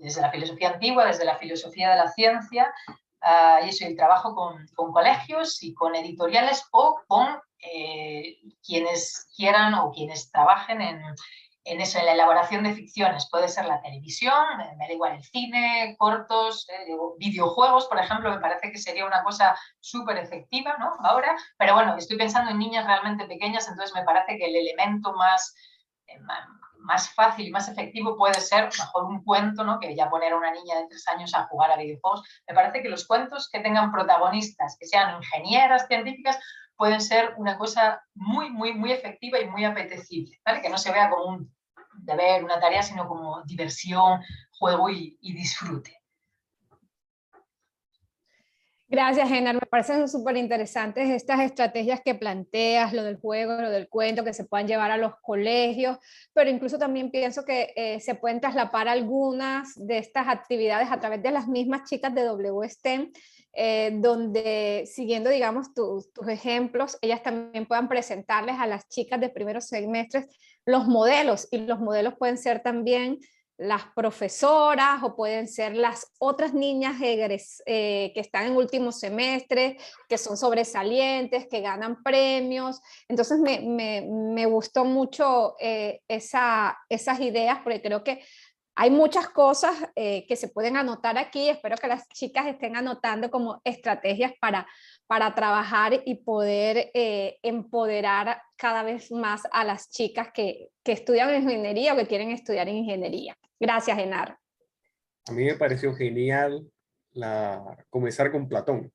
Desde la filosofía antigua, desde la filosofía de la ciencia, y eso, el trabajo con colegios y con editoriales o con quienes quieran o quienes trabajen en eso, en la elaboración de ficciones. Puede ser la televisión, me da igual el cine, cortos, videojuegos, por ejemplo, me parece que sería una cosa súper efectiva, ¿no? Ahora, pero bueno, estoy pensando en niñas realmente pequeñas, entonces me parece que el elemento más fácil y más efectivo puede ser mejor un cuento, ¿no? Que ya poner a una niña de 3 años a jugar a videojuegos. Me parece que los cuentos que tengan protagonistas, que sean ingenieras, científicas, pueden ser una cosa muy, muy, muy efectiva y muy apetecible, ¿vale? Que no se vea como un deber, una tarea, sino como diversión, juego y disfrute. Gracias, Enar. Me parecen súper interesantes estas estrategias que planteas, lo del juego, lo del cuento, que se puedan llevar a los colegios, pero incluso también pienso que se pueden traslapar algunas de estas actividades a través de las mismas chicas de WSTEM, donde siguiendo, digamos, tus ejemplos, ellas también puedan presentarles a las chicas de primeros semestres los modelos, y los modelos pueden ser también las profesoras o pueden ser las otras niñas que están en último semestre, que son sobresalientes, que ganan premios. Entonces me gustó mucho esas ideas, porque creo que hay muchas cosas que se pueden anotar aquí. Espero que las chicas estén anotando como estrategias para trabajar y poder empoderar cada vez más a las chicas que estudian ingeniería o que quieren estudiar en ingeniería. Gracias, Enar. A mí me pareció genial comenzar con Platón.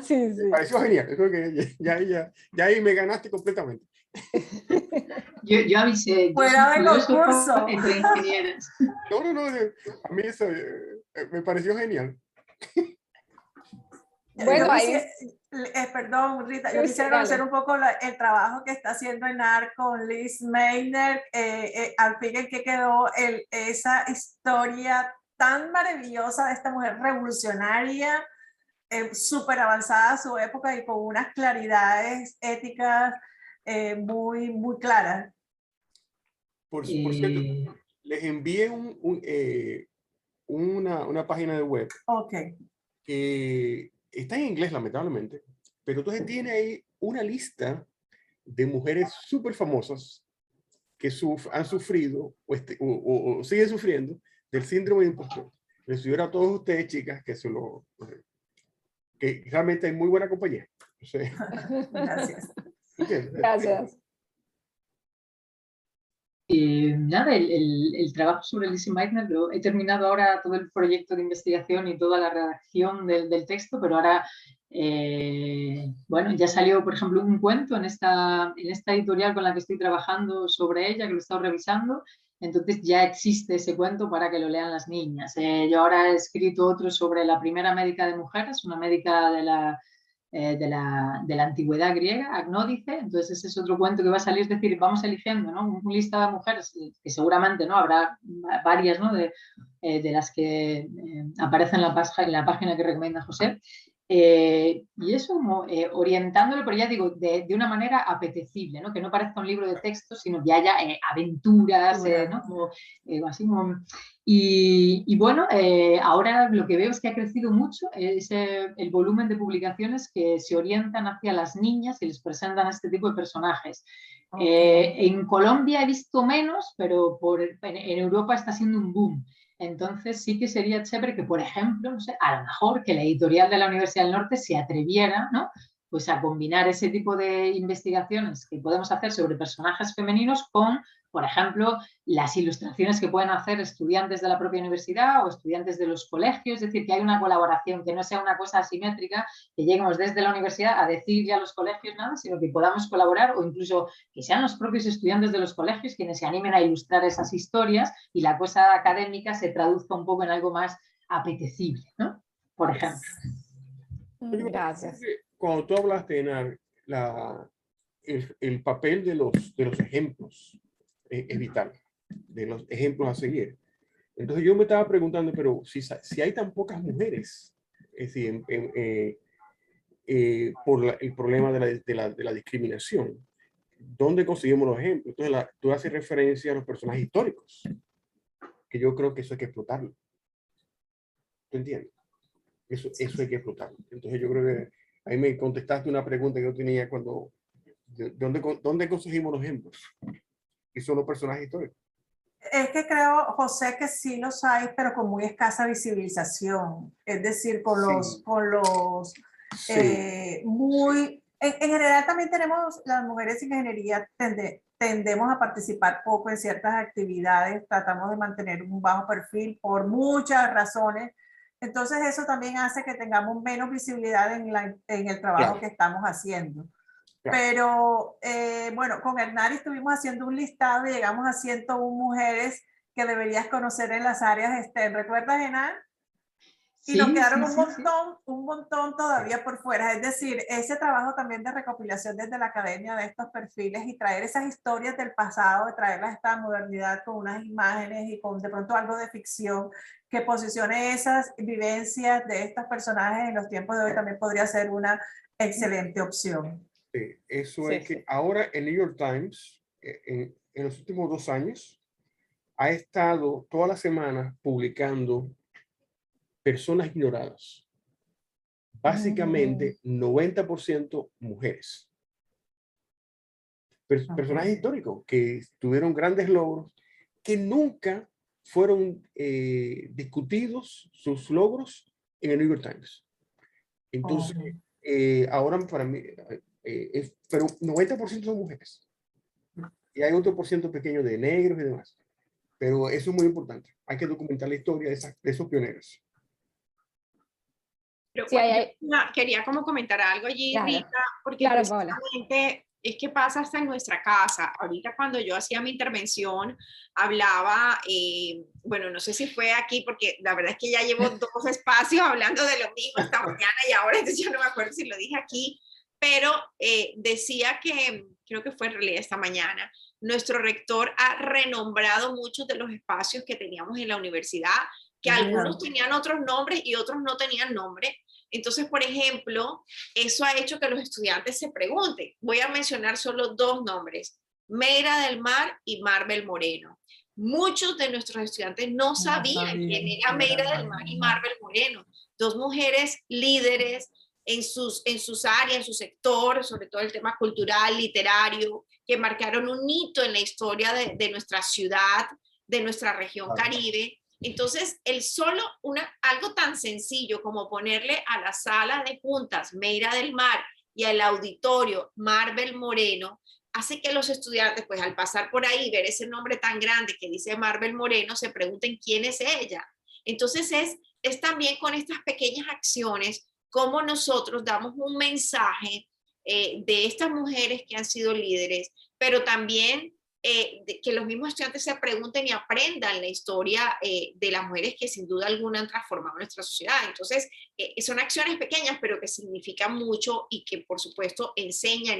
Sí. Me pareció genial. Creo que ya ahí me ganaste completamente. Yo avisé. Fuera de concurso. Entre ingenieros. No. A mí eso me pareció genial. Bueno, perdón, Rita, yo quisiera conocer un poco el trabajo que está haciendo Enar con Lise Meitner. Al fin, ¿en qué quedó esa historia tan maravillosa de esta mujer revolucionaria, súper avanzada a su época y con unas claridades éticas muy, muy claras? Por cierto, les envié una página de web Ok. que está en inglés, lamentablemente, pero entonces tiene ahí una lista de mujeres súper famosas que han sufrido o siguen sufriendo del síndrome de impostor. Les sugiero a todos ustedes, chicas, que realmente hay muy buena compañía. Gracias. Gracias. Nada, el trabajo sobre Lizzie Meitner, he terminado ahora todo el proyecto de investigación y toda la redacción del texto, pero ahora, bueno, ya salió, por ejemplo, un cuento en esta editorial con la que estoy trabajando sobre ella, que lo he estado revisando, entonces ya existe ese cuento para que lo lean las niñas. Yo ahora he escrito otro sobre la primera médica de mujeres, una médica de la antigüedad griega, Agnódice. Entonces ese es otro cuento que va a salir, es decir, vamos eligiendo, ¿no?, un listado de mujeres que seguramente, ¿no?, habrá varias, ¿no?, de las que aparecen en la página que recomienda José. Y eso orientándolo, pero ya digo, de una manera apetecible, ¿no?, que no parezca un libro de texto, sino que haya aventuras, ¿no?, así como... Y bueno, ahora lo que veo es que ha crecido mucho el volumen de publicaciones que se orientan hacia las niñas y les presentan este tipo de personajes. En Colombia he visto menos, pero en Europa está siendo un boom. Entonces sí que sería chévere que, por ejemplo, no sé, a lo mejor que la editorial de la Universidad del Norte se atreviera, ¿no?, pues a combinar ese tipo de investigaciones que podemos hacer sobre personajes femeninos con, por ejemplo, las ilustraciones que pueden hacer estudiantes de la propia universidad o estudiantes de los colegios, es decir, que hay una colaboración, que no sea una cosa asimétrica, que lleguemos desde la universidad a decir ya a los colegios nada, sino que podamos colaborar, o incluso que sean los propios estudiantes de los colegios quienes se animen a ilustrar esas historias y la cosa académica se traduzca un poco en algo más apetecible, ¿no?, por ejemplo. Gracias. Cuando tú hablaste, Enar, el papel de los ejemplos es vital, de los ejemplos a seguir. Entonces yo me estaba preguntando, pero si hay tan pocas mujeres, es decir, por el problema de la discriminación, ¿dónde conseguimos los ejemplos? Entonces tú haces referencia a los personajes históricos, que yo creo que eso hay que explotarlo. ¿Tú entiendes? Eso hay que explotarlo. Entonces yo creo que ahí me contestaste una pregunta que yo tenía cuando, ¿dónde conseguimos los ejemplos? Y son los personajes históricos. Es que creo, José, que sí los hay, pero con muy escasa visibilización. Es decir, Sí. muy... En general también tenemos, las mujeres en ingeniería tendemos a participar poco en ciertas actividades, tratamos de mantener un bajo perfil por muchas razones. Entonces eso también hace que tengamos menos visibilidad en el trabajo que estamos haciendo. Pero bueno, con Hernán estuvimos haciendo un listado y llegamos a 101 mujeres que deberías conocer en las áreas STEM. ¿Recuerdas, Hernán? Y nos quedaron un montón todavía por fuera. Es decir, ese trabajo también de recopilación desde la academia de estos perfiles y traer esas historias del pasado, de traerlas a esta modernidad con unas imágenes y con de pronto algo de ficción que posicione esas vivencias de estos personajes en los tiempos de hoy también podría ser una excelente opción. Sí, eso es que ahora el New York Times, en los últimos 2 años, ha estado todas las semanas publicando personas ignoradas. Básicamente 90% mujeres. Personajes históricos que tuvieron grandes logros, que nunca fueron discutidos sus logros en el New York Times. Entonces, ahora para mí... pero 90% son mujeres y hay otro % pequeño de negros y demás, pero eso es muy importante. Hay que documentar la historia de esos pioneros. Pero quería como comentar algo allí, Rita, porque precisamente es que pasa hasta en nuestra casa. Ahorita cuando yo hacía mi intervención hablaba, bueno, no sé si fue aquí porque la verdad es que ya llevo 2 espacios hablando de lo mismo esta mañana y ahora entonces yo no me acuerdo si lo dije aquí, pero decía que, creo que fue en realidad esta mañana, nuestro rector ha renombrado muchos de los espacios que teníamos en la universidad, que algunos tenían otros nombres y otros no tenían nombre. Entonces, por ejemplo, eso ha hecho que los estudiantes se pregunten. Voy a mencionar solo 2 nombres, Mayra del Mar y Marvel Moreno. Muchos de nuestros estudiantes no sabían quién era Mayra del Mar y Marvel Moreno, 2 mujeres líderes en sus áreas, en su sector, sobre todo el tema cultural, literario, que marcaron un hito en la historia de nuestra ciudad, de nuestra región Caribe. Entonces, algo tan sencillo como ponerle a la sala de juntas Meira del Mar y al auditorio Marbel Moreno, hace que los estudiantes, pues al pasar por ahí, ver ese nombre tan grande que dice Marbel Moreno, se pregunten quién es ella. Entonces es también con estas pequeñas acciones como nosotros damos un mensaje de estas mujeres que han sido líderes, pero también que los mismos estudiantes se pregunten y aprendan la historia de las mujeres que sin duda alguna han transformado nuestra sociedad. Entonces, son acciones pequeñas, pero que significan mucho y que por supuesto enseñan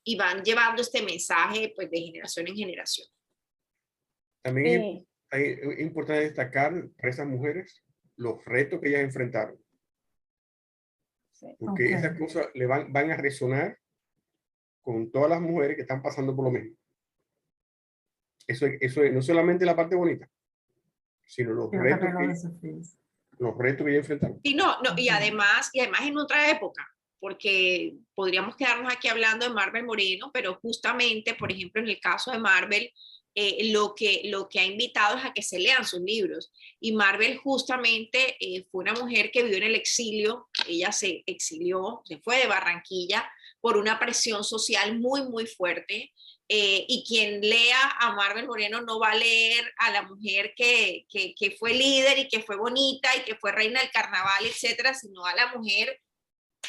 y van llevando este mensaje pues, de generación en generación. También es importante destacar para esas mujeres los retos que ellas enfrentaron. Porque esas cosas le van a resonar con todas las mujeres que están pasando por lo mismo. Eso es no solamente la parte bonita, sino los retos que ellas enfrentaron. Sí, y además en otra época, porque podríamos quedarnos aquí hablando de Marbel Moreno, pero justamente, por ejemplo, en el caso de Marbel, lo que ha invitado es a que se lean sus libros. Y Marbel justamente fue una mujer que vivió en el exilio. Ella se exilió, se fue de Barranquilla por una presión social muy, muy fuerte. Y quien lea a Marbel Moreno no va a leer a la mujer que fue líder y que fue bonita y que fue reina del carnaval, etcétera, sino a la mujer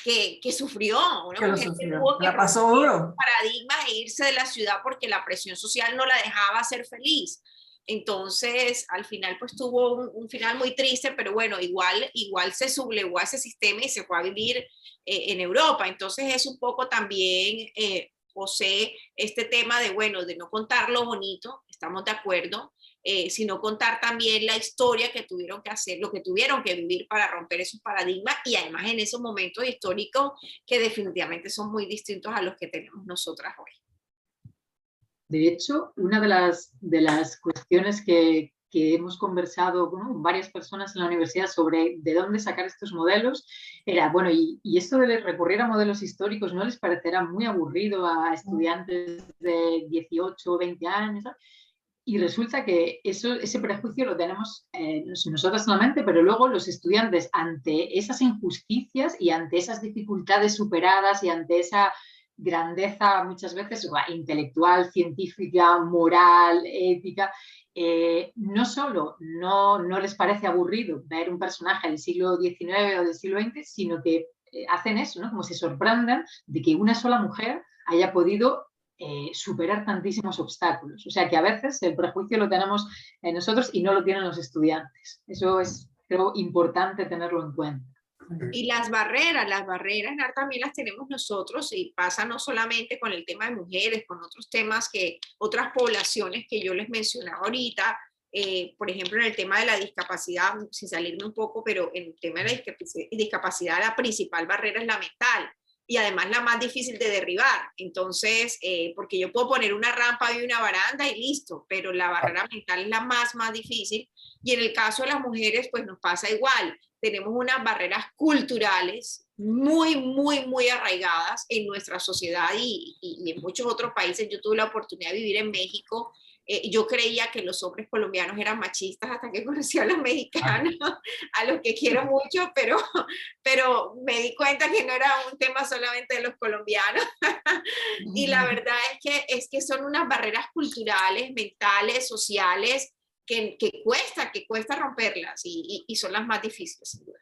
que sufrió, una mujer que tuvo que romper paradigmas e irse de la ciudad porque la presión social no la dejaba ser feliz. Entonces, al final, pues tuvo un final muy triste, pero bueno, igual se sublevó a ese sistema y se fue a vivir en Europa. Entonces, es un poco también, José, este tema de, bueno, de no contar lo bonito, estamos de acuerdo, sino contar también la historia que tuvieron que hacer, lo que tuvieron que vivir para romper esos paradigmas y además en esos momentos históricos que definitivamente son muy distintos a los que tenemos nosotras hoy. De hecho, una de las cuestiones que hemos conversado con varias personas en la universidad sobre de dónde sacar estos modelos era, bueno, y esto de recurrir a modelos históricos, ¿no les parecerá muy aburrido a estudiantes de 18 o 20 años? Y resulta que ese prejuicio lo tenemos nosotros solamente, pero luego los estudiantes ante esas injusticias y ante esas dificultades superadas y ante esa grandeza muchas veces intelectual, científica, moral, ética, no solo no les parece aburrido ver un personaje del siglo XIX o del siglo XX, sino que hacen eso, ¿no? Como se sorprenden de que una sola mujer haya podido superar tantísimos obstáculos. O sea que a veces el prejuicio lo tenemos nosotros y no lo tienen los estudiantes. Eso es, creo, importante tenerlo en cuenta. Y las barreras también las tenemos nosotros y pasa no solamente con el tema de mujeres, con otros temas otras poblaciones que yo les mencionaba ahorita, por ejemplo en el tema de la discapacidad, sin salirme un poco, pero en el tema de la discapacidad la principal barrera es la mental. Y además la más difícil de derribar. Entonces, porque yo puedo poner una rampa y una baranda y listo, pero la barrera mental es la más difícil. Y en el caso de las mujeres, pues nos pasa igual. Tenemos unas barreras culturales muy, muy, muy arraigadas en nuestra sociedad y en muchos otros países. Yo tuve la oportunidad de vivir en México. Yo creía que los hombres colombianos eran machistas hasta que conocí a los mexicanos, a los que quiero mucho, pero me di cuenta que no era un tema solamente de los colombianos. Y la verdad es que son unas barreras culturales, mentales, sociales, que cuesta romperlas y son las más difíciles, sin duda.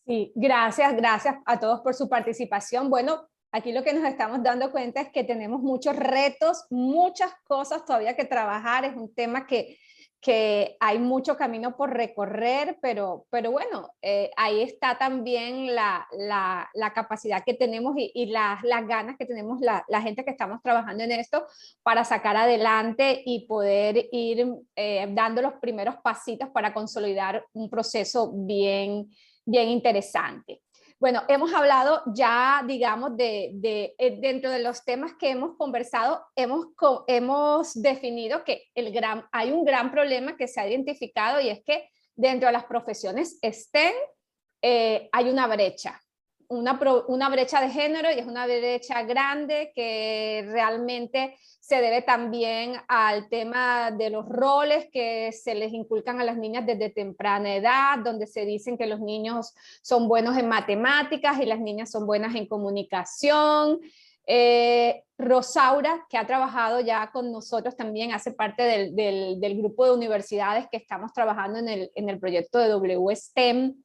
Sí, gracias a todos por su participación. Bueno, aquí lo que nos estamos dando cuenta es que tenemos muchos retos, muchas cosas todavía que trabajar. Es un tema que hay mucho camino por recorrer, pero bueno, ahí está también la capacidad que tenemos y las ganas que tenemos la gente que estamos trabajando en esto para sacar adelante y poder ir dando los primeros pasitos para consolidar un proceso bien interesante. Bueno, hemos hablado ya, digamos, dentro de los temas que hemos conversado, hemos definido que hay un gran problema que se ha identificado y es que dentro de las profesiones STEM hay una brecha. Una brecha de género, y es una brecha grande que realmente se debe también al tema de los roles que se les inculcan a las niñas desde temprana edad, donde se dicen que los niños son buenos en matemáticas y las niñas son buenas en comunicación. Rosaura, que ha trabajado ya con nosotros también, hace parte del grupo de universidades que estamos trabajando en el proyecto de WSTEM.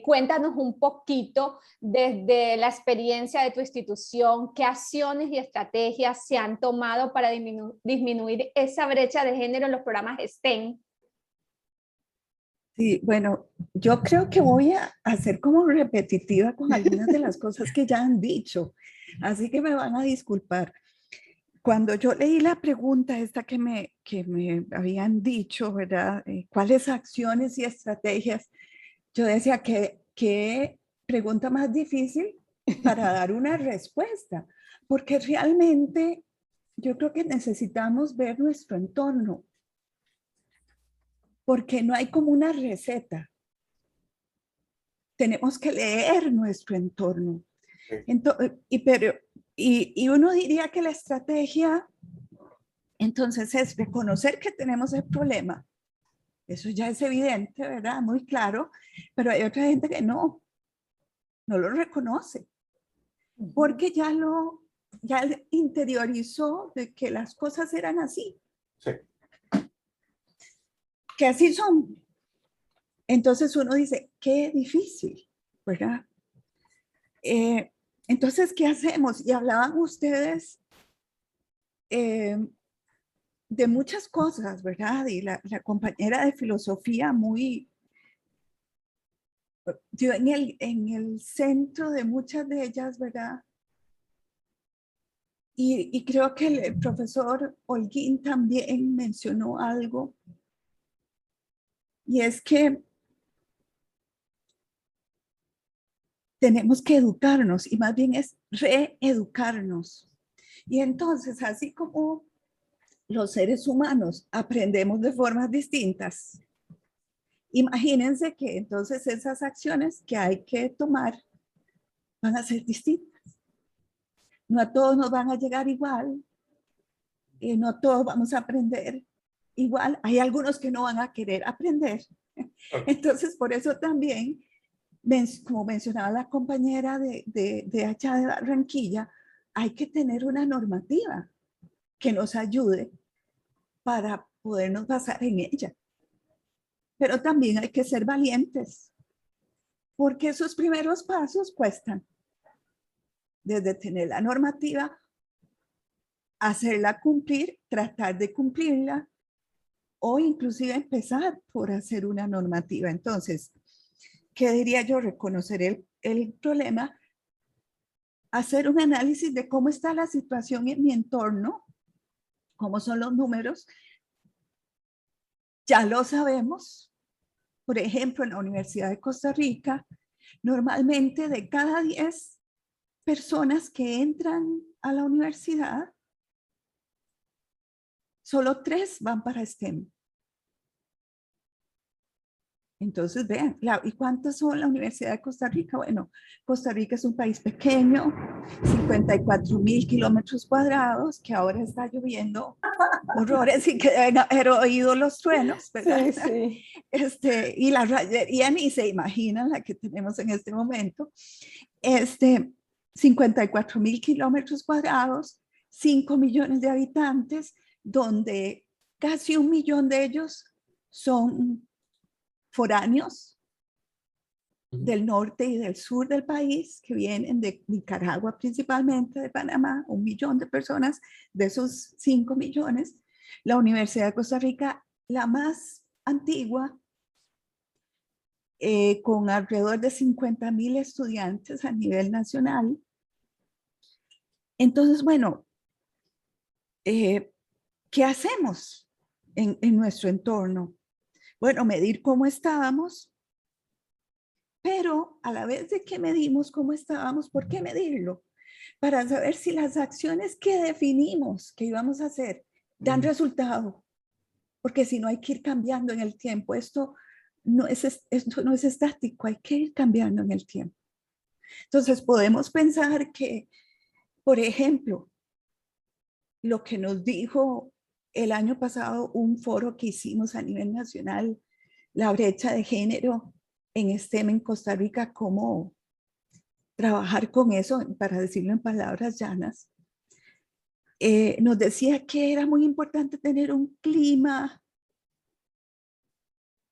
Cuéntanos un poquito desde la experiencia de tu institución, qué acciones y estrategias se han tomado para disminuir esa brecha de género en los programas STEM. Sí, bueno, yo creo que voy a hacer como repetitiva con algunas de las cosas que ya han dicho, así que me van a disculpar. Cuando yo leí la pregunta esta que me habían dicho, ¿verdad? ¿Cuáles acciones y estrategias? Yo decía, ¿qué pregunta más difícil para dar una respuesta? Porque realmente yo creo que necesitamos ver nuestro entorno, porque no hay como una receta. Tenemos que leer nuestro entorno. Entonces, y uno diría que la estrategia, entonces, es reconocer que tenemos el problema. Eso ya es evidente, ¿verdad? Muy claro, pero hay otra gente que no lo reconoce, porque ya interiorizó de que las cosas eran así. Sí. Que así son. Entonces uno dice, qué difícil, ¿verdad? Entonces, ¿qué hacemos? Y hablaban ustedes de muchas cosas, ¿verdad? Y la compañera de filosofía yo en el centro de muchas de ellas, ¿verdad? Y creo que el profesor Holguín también mencionó algo, y es que tenemos que educarnos, y más bien es reeducarnos. Y entonces, así como los seres humanos aprendemos de formas distintas, imagínense que entonces esas acciones que hay que tomar van a ser distintas. No a todos nos van a llegar igual, y no todos vamos a aprender igual. Hay algunos que no van a querer aprender. Entonces, por eso también, como mencionaba la compañera de allá de Barranquilla, hay que tener una normativa que nos ayude para podernos basar en ella. Pero también hay que ser valientes, porque esos primeros pasos cuestan. Desde tener la normativa, hacerla cumplir, tratar de cumplirla, o inclusive empezar por hacer una normativa. Entonces, ¿qué diría yo? Reconocer el problema, hacer un análisis de cómo está la situación en mi entorno, cómo son los números. Ya lo sabemos. Por ejemplo, en la Universidad de Costa Rica, normalmente de cada 10 personas que entran a la universidad, solo 3 van para STEM. Entonces, vean, ¿y cuántas son la Universidad de Costa Rica? Bueno, Costa Rica es un país pequeño, 54,000 kilómetros cuadrados, que ahora está lloviendo horrores y que deben haber oído los truenos, ¿verdad? Sí, sí. Y la rayería ni se imaginan la que tenemos en este momento. 54,000 kilómetros cuadrados, 5 millones de habitantes, donde casi 1 millón de ellos son foráneos del norte y del sur del país, que vienen de Nicaragua principalmente, de Panamá, 1 millón de personas de esos 5 millones. La Universidad de Costa Rica, la más antigua, con alrededor de 50,000 estudiantes a nivel nacional. Entonces, bueno, ¿qué hacemos en nuestro entorno? Bueno, medir cómo estábamos, pero a la vez de que medimos cómo estábamos, ¿por qué medirlo? Para saber si las acciones que definimos que íbamos a hacer dan resultado, porque si no hay que ir cambiando en el tiempo. Esto esto no es estático, hay que ir cambiando en el tiempo. Entonces podemos pensar que, por ejemplo, lo que nos dijo el año pasado un foro que hicimos a nivel nacional, la brecha de género en STEM en Costa Rica, cómo trabajar con eso, para decirlo en palabras llanas, nos decía que era muy importante tener un clima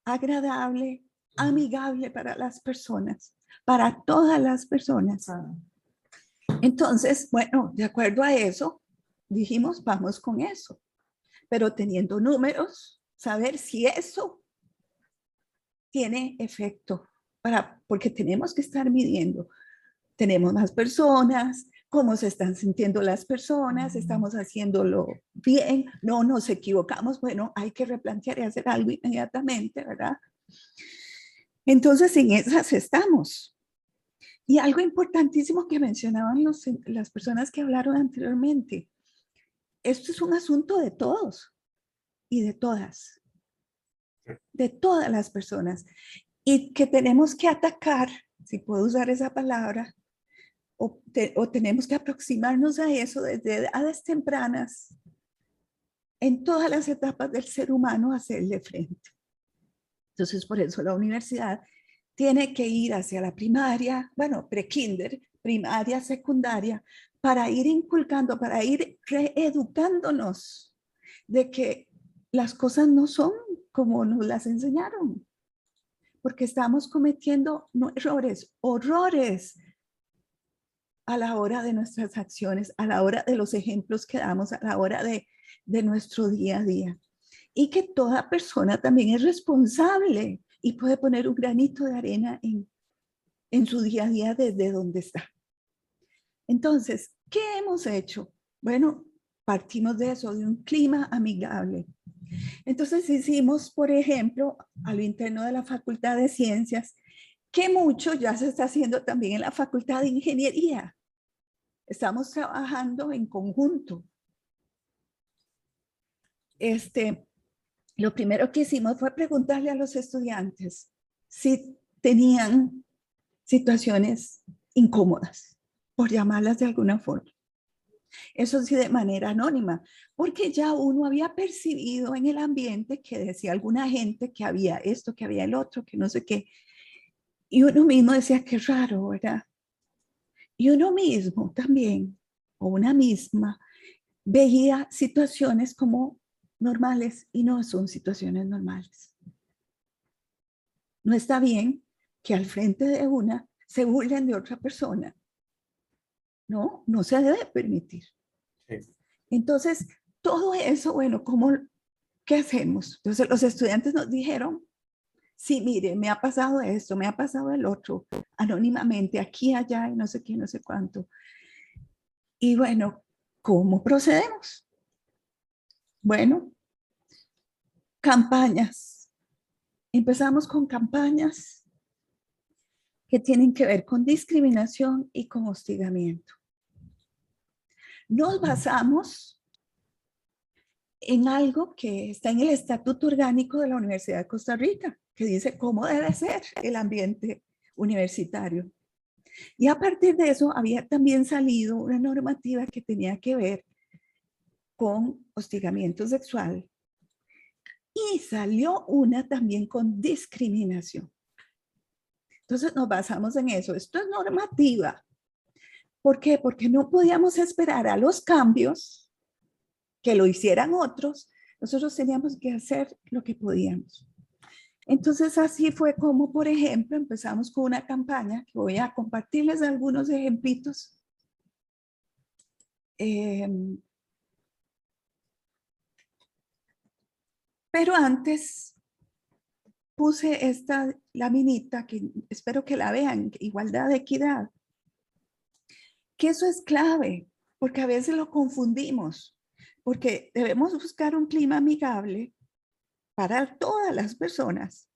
agradable, amigable para las personas, para todas las personas. Entonces, bueno, de acuerdo a eso, dijimos, vamos con eso, pero teniendo números, saber si eso tiene efecto, porque tenemos que estar midiendo. Tenemos más personas, cómo se están sintiendo las personas, estamos haciéndolo bien, no nos equivocamos, bueno, hay que replantear y hacer algo inmediatamente, ¿verdad? Entonces, en esas estamos. Y algo importantísimo que mencionaban las personas que hablaron anteriormente, esto es un asunto de todos y de todas las personas, y que tenemos que atacar, si puedo usar esa palabra, o tenemos que aproximarnos a eso desde edades tempranas, en todas las etapas del ser humano, hacerle frente. Entonces, por eso la universidad tiene que ir hacia la primaria, bueno, pre-kinder, primaria, secundaria, para ir inculcando, para ir reeducándonos de que las cosas no son como nos las enseñaron, porque estamos cometiendo no errores, horrores a la hora de nuestras acciones, a la hora de los ejemplos que damos, a la hora de nuestro día a día. Y que toda persona también es responsable y puede poner un granito de arena en su día a día desde donde está. Entonces, ¿qué hemos hecho? Bueno, partimos de eso, de un clima amigable. Entonces hicimos, por ejemplo, a lo interno de la Facultad de Ciencias, que mucho ya se está haciendo también en la Facultad de Ingeniería. Estamos trabajando en conjunto. Lo primero que hicimos fue preguntarle a los estudiantes si tenían situaciones incómodas, por llamarlas de alguna forma. Eso sí, de manera anónima, porque ya uno había percibido en el ambiente que decía alguna gente que había esto, que había el otro, que no sé qué. Y uno mismo decía, qué raro, ¿verdad? Y uno mismo también, o una misma, veía situaciones como normales y no son situaciones normales. No está bien que al frente de una se burlen de otra persona. No, no se debe permitir. Sí. Entonces, todo eso, bueno, ¿qué hacemos? Entonces, los estudiantes nos dijeron, sí, mire, me ha pasado esto, me ha pasado el otro, anónimamente, aquí, allá, y no sé qué, no sé cuánto. Y bueno, ¿cómo procedemos? Bueno, campañas. Empezamos con campañas que tienen que ver con discriminación y con hostigamiento. Nos basamos en algo que está en el Estatuto Orgánico de la Universidad de Costa Rica, que dice cómo debe ser el ambiente universitario. Y a partir de eso había también salido una normativa que tenía que ver con hostigamiento sexual y salió una también con discriminación. Entonces nos basamos en eso. Esto es normativa. ¿Por qué? Porque no podíamos esperar a los cambios que lo hicieran otros. Nosotros teníamos que hacer lo que podíamos. Entonces así fue como, por ejemplo, empezamos con una campaña que voy a compartirles algunos ejemplitos. Pero antes puse esta laminita que espero que la vean, igualdad, equidad. Que eso es clave, porque a veces lo confundimos, porque debemos buscar un clima amigable para todas las personas,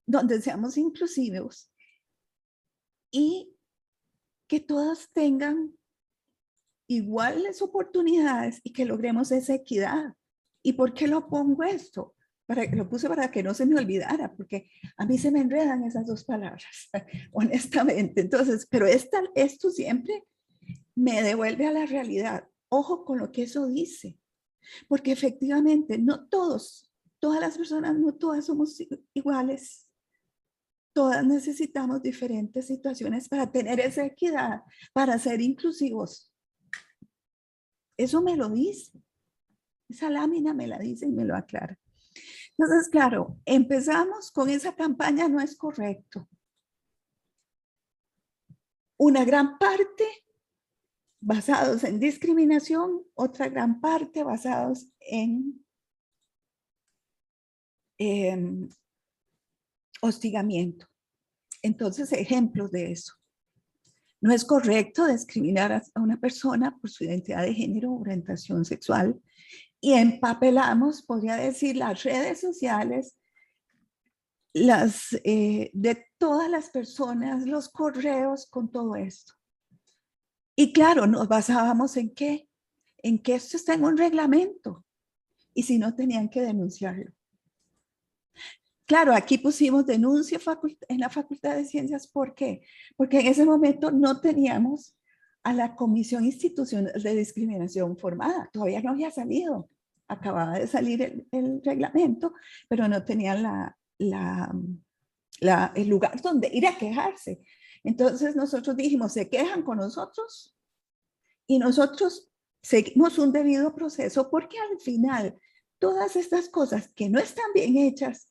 donde seamos inclusivos y que todas tengan iguales oportunidades y que logremos esa equidad. ¿Y por qué lo pongo esto? lo puse para que no se me olvidara, porque a mí se me enredan esas dos palabras, honestamente. Entonces, pero esto siempre me devuelve a la realidad. Ojo con lo que eso dice, porque efectivamente no todas las personas, no todas somos iguales. Todas necesitamos diferentes situaciones para tener esa equidad, para ser inclusivos. Eso me lo dice. Esa lámina me la dice y me lo aclara. Entonces, claro, empezamos con esa campaña, no es correcto. Una gran parte basados en discriminación, otra gran parte basados en hostigamiento. Entonces, ejemplos de eso. No es correcto discriminar a una persona por su identidad de género o orientación sexual. Y empapelamos, podría decir, las redes sociales, de todas las personas, los correos con todo esto. Y claro, nos basábamos en qué? En que esto está en un reglamento. Y si no, tenían que denunciarlo. Claro, aquí pusimos denuncia en la Facultad de Ciencias. ¿Por qué? Porque en ese momento no teníamos a la Comisión Institucional de Discriminación formada. Todavía no había salido. Acababa de salir el reglamento, pero no tenían el lugar donde ir a quejarse. Entonces nosotros dijimos, se quejan con nosotros y nosotros seguimos un debido proceso, porque al final todas estas cosas que no están bien hechas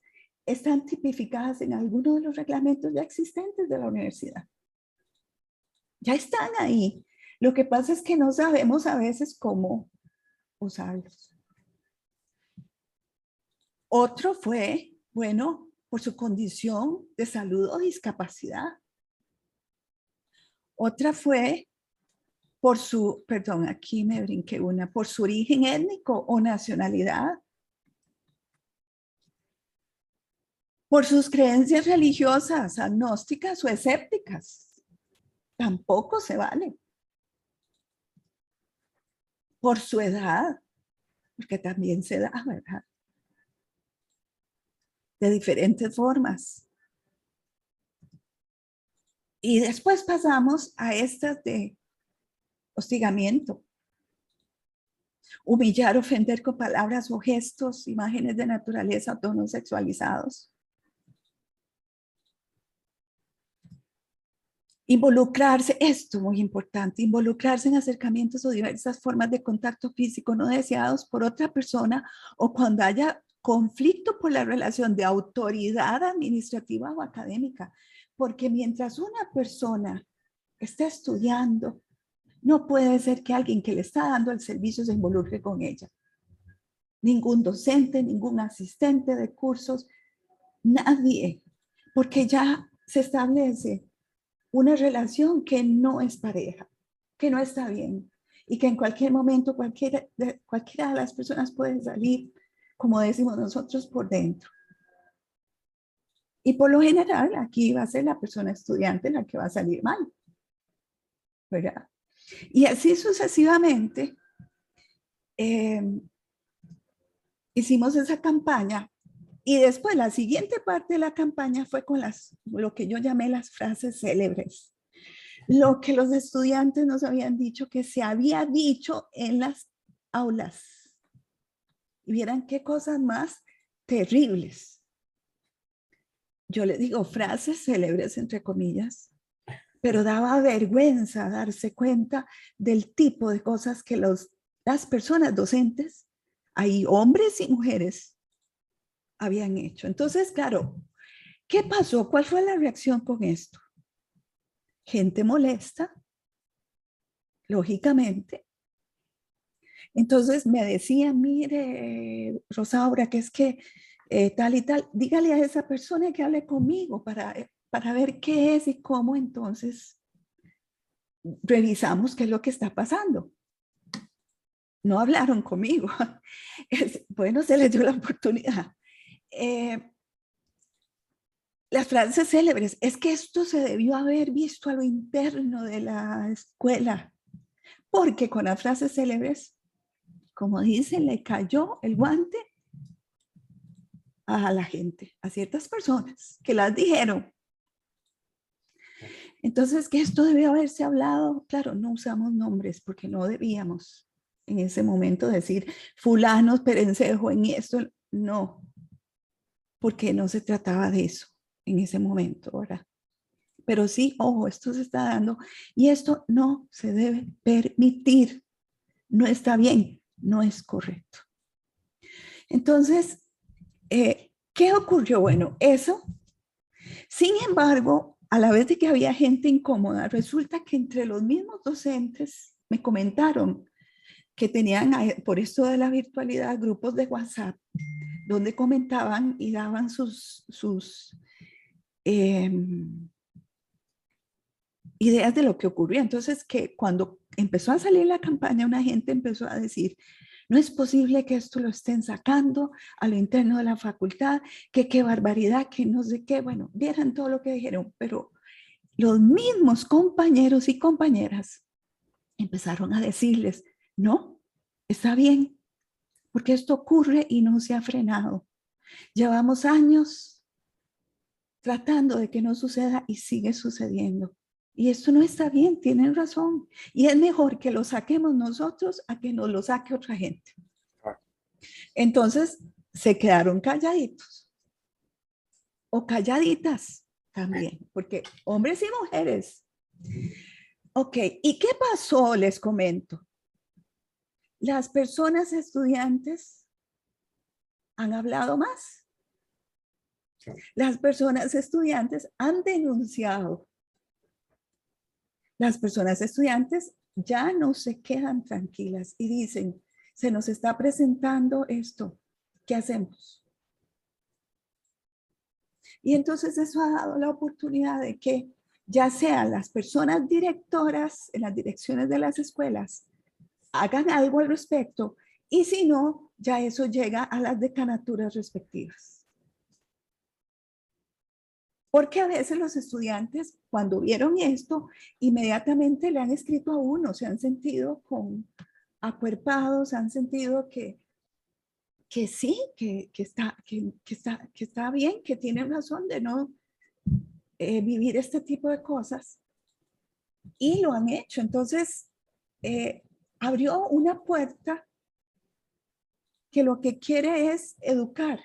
están tipificadas en alguno de los reglamentos ya existentes de la universidad. Ya están ahí. Lo que pasa es que no sabemos a veces cómo usarlos. Otro fue, bueno, por su condición de salud o discapacidad. Otra fue por su, perdón, aquí me brinqué una, por su origen étnico o nacionalidad. Por sus creencias religiosas, agnósticas o escépticas. Tampoco se vale. Por su edad, porque también se da, ¿verdad? De diferentes formas. Y después pasamos a estas de hostigamiento. Humillar, ofender con palabras o gestos, imágenes de naturaleza o tonos sexualizados. Involucrarse, esto muy importante, involucrarse en acercamientos o diversas formas de contacto físico no deseados por otra persona, o cuando haya conflicto por la relación de autoridad administrativa o académica. Porque mientras una persona está estudiando, no puede ser que alguien que le está dando el servicio se involucre con ella. Ningún docente, ningún asistente de cursos, nadie, porque ya se establece una relación que no es pareja, que no está bien, y que en cualquier momento cualquiera de las personas puede salir, como decimos nosotros, por dentro. Y por lo general, aquí va a ser la persona estudiante la que va a salir mal, ¿verdad? Y así sucesivamente, hicimos esa campaña. Y después la siguiente parte de la campaña fue con lo que yo llamé las frases célebres. Lo que los estudiantes nos habían dicho que se había dicho en las aulas. Y vieran qué cosas más terribles. Yo les digo frases célebres entre comillas, pero daba vergüenza darse cuenta del tipo de cosas que las personas docentes, hay hombres y mujeres, habían hecho. Entonces, claro, ¿qué pasó? ¿Cuál fue la reacción con esto? Gente molesta, lógicamente. Entonces me decían, mire, Rosaura, que es que tal y tal, dígale a esa persona que hable conmigo para ver qué es y cómo entonces revisamos qué es lo que está pasando. No hablaron conmigo. Bueno, se les dio la oportunidad. Las frases célebres, es que esto se debió haber visto a lo interno de la escuela, porque con las frases célebres, como dicen, le cayó el guante a la gente, a ciertas personas que las dijeron. Entonces, que esto debió haberse hablado, claro, no usamos nombres porque no debíamos en ese momento decir fulano perencejo en esto, no, porque no se trataba de eso en ese momento, ¿verdad? Pero sí, ojo, esto se está dando y esto no se debe permitir, no está bien, no es correcto. Entonces, ¿qué ocurrió? Bueno, eso, sin embargo, a la vez de que había gente incómoda, resulta que entre los mismos docentes me comentaron que tenían, por esto de la virtualidad, grupos de WhatsApp, donde comentaban y daban sus ideas de lo que ocurría. Entonces, que cuando empezó a salir la campaña, una gente empezó a decir, no es posible que esto lo estén sacando a lo interno de la facultad, que qué barbaridad, que no sé qué. Bueno, vieran todo lo que dijeron, pero los mismos compañeros y compañeras empezaron a decirles, no, está bien, porque esto ocurre y no se ha frenado. Llevamos años tratando de que no suceda y sigue sucediendo. Y esto no está bien, tienen razón. Y es mejor que lo saquemos nosotros a que nos lo saque otra gente. Entonces, se quedaron calladitos. O calladitas también, porque hombres y mujeres. Ok, ¿y qué pasó? Les comento. Las personas estudiantes han hablado más. Las personas estudiantes han denunciado. Las personas estudiantes ya no se quedan tranquilas y dicen, se nos está presentando esto, ¿qué hacemos? Y entonces eso ha dado la oportunidad de que ya sean las personas directoras en las direcciones de las escuelas, hagan algo al respecto, y si no, ya eso llega a las decanaturas respectivas. Porque a veces los estudiantes, cuando vieron esto, inmediatamente le han escrito a uno, se han sentido acuerpados, han sentido que sí, que está bien, que tienen razón de no vivir este tipo de cosas. Y lo han hecho. Entonces, abrió una puerta que lo que quiere es educar,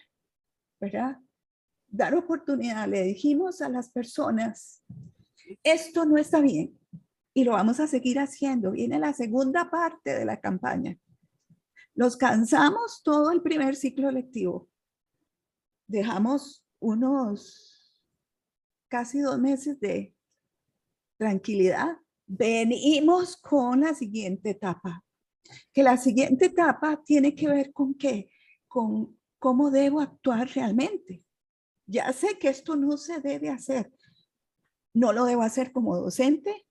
¿verdad? Dar oportunidad. Le dijimos a las personas, esto no está bien y lo vamos a seguir haciendo. Viene la segunda parte de la campaña. Los cansamos todo el primer ciclo lectivo. Dejamos unos casi 2 meses de tranquilidad. Venimos con la siguiente etapa. Que la siguiente etapa tiene que ver con qué, con cómo debo actuar realmente. Ya sé que esto no se debe hacer. No lo debo hacer como docente,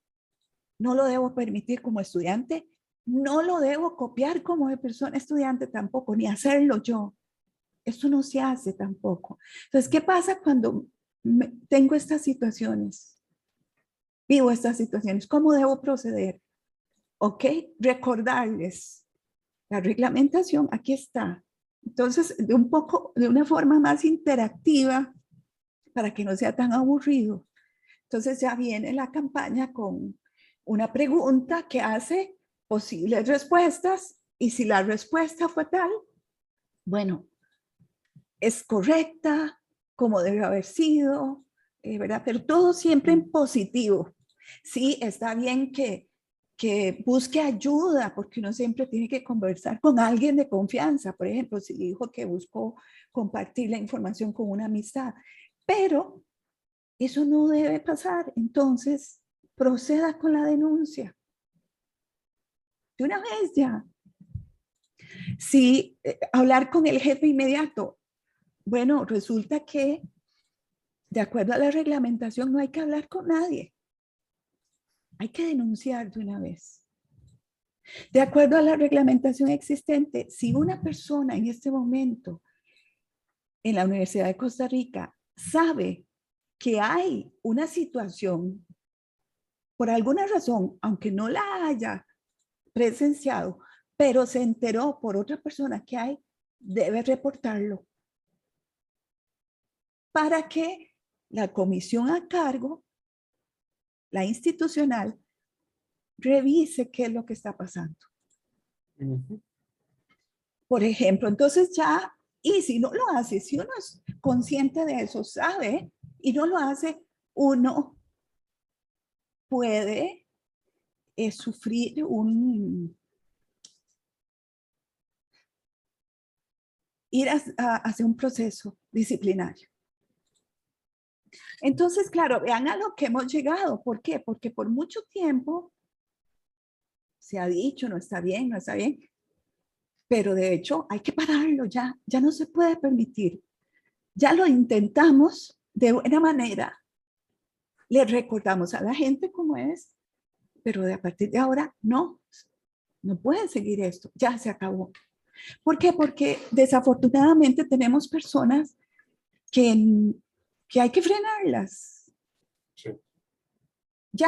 no lo debo permitir como estudiante, no lo debo copiar como de persona estudiante tampoco, ni hacerlo yo. Esto no se hace tampoco. Entonces, ¿qué pasa cuando tengo estas situaciones? Vivo estas situaciones. ¿Cómo debo proceder? ¿Ok? Recordarles la reglamentación, aquí está. Entonces, de una forma más interactiva, para que no sea tan aburrido. Entonces ya viene la campaña con una pregunta que hace posibles respuestas, y si la respuesta fue tal, bueno, es correcta, como debe haber sido, ¿verdad? Pero todo siempre en positivo. Sí, está bien que busque ayuda, porque uno siempre tiene que conversar con alguien de confianza. Por ejemplo, si dijo que buscó compartir la información con una amistad, pero eso no debe pasar. Entonces, proceda con la denuncia. De una vez ya. Si hablar con el jefe inmediato, bueno, resulta que de acuerdo a la reglamentación no hay que hablar con nadie. Hay que denunciar de una vez. De acuerdo a la reglamentación existente, si una persona en este momento en la Universidad de Costa Rica sabe que hay una situación, por alguna razón, aunque no la haya presenciado, pero se enteró por otra persona que hay, debe reportarlo. para que la comisión a cargo, la institucional, revise qué es lo que está pasando. Por ejemplo, entonces ya, y si no lo hace, si uno es consciente de eso, sabe, y no lo hace, uno puede sufrir ir hacia un proceso disciplinario. Entonces, claro, vean a lo que hemos llegado. ¿Por qué? Porque por mucho tiempo se ha dicho, no está bien, no está bien, pero de hecho hay que pararlo ya, ya no se puede permitir. Ya lo intentamos de buena manera, le recordamos a la gente cómo es, pero de a partir de ahora no pueden seguir esto, ya se acabó. ¿Por qué? Porque desafortunadamente tenemos personas que hay que frenarlas. Sí. Ya,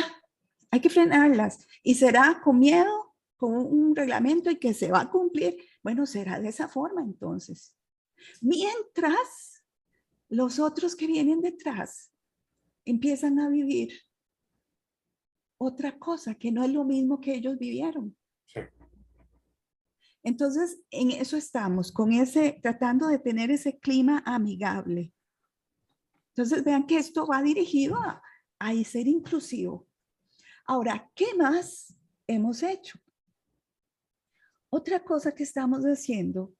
hay que frenarlas. Y será con miedo, con un reglamento y que se va a cumplir. Bueno, será de esa forma entonces. Mientras los otros que vienen detrás empiezan a vivir otra cosa que no es lo mismo que ellos vivieron. Sí. Entonces, en eso estamos, con tratando de tener ese clima amigable. Entonces, vean que esto va dirigido a ser inclusivo. Ahora, ¿qué más hemos hecho? Otra cosa que estamos haciendo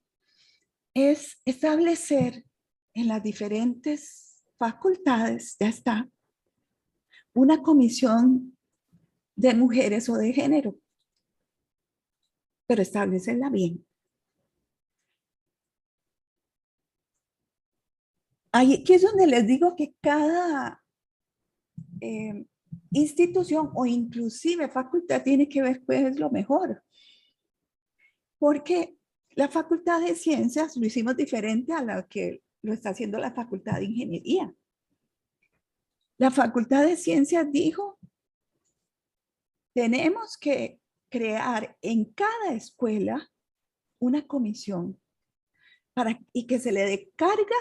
es establecer en las diferentes facultades, ya está, una comisión de mujeres o de género, pero establecerla bien. Ahí que es donde les digo que cada institución o inclusive facultad tiene que ver pues lo mejor. Porque la Facultad de Ciencias lo hicimos diferente a la que lo está haciendo la Facultad de Ingeniería. La Facultad de Ciencias dijo, tenemos que crear en cada escuela una comisión y que se le dé carga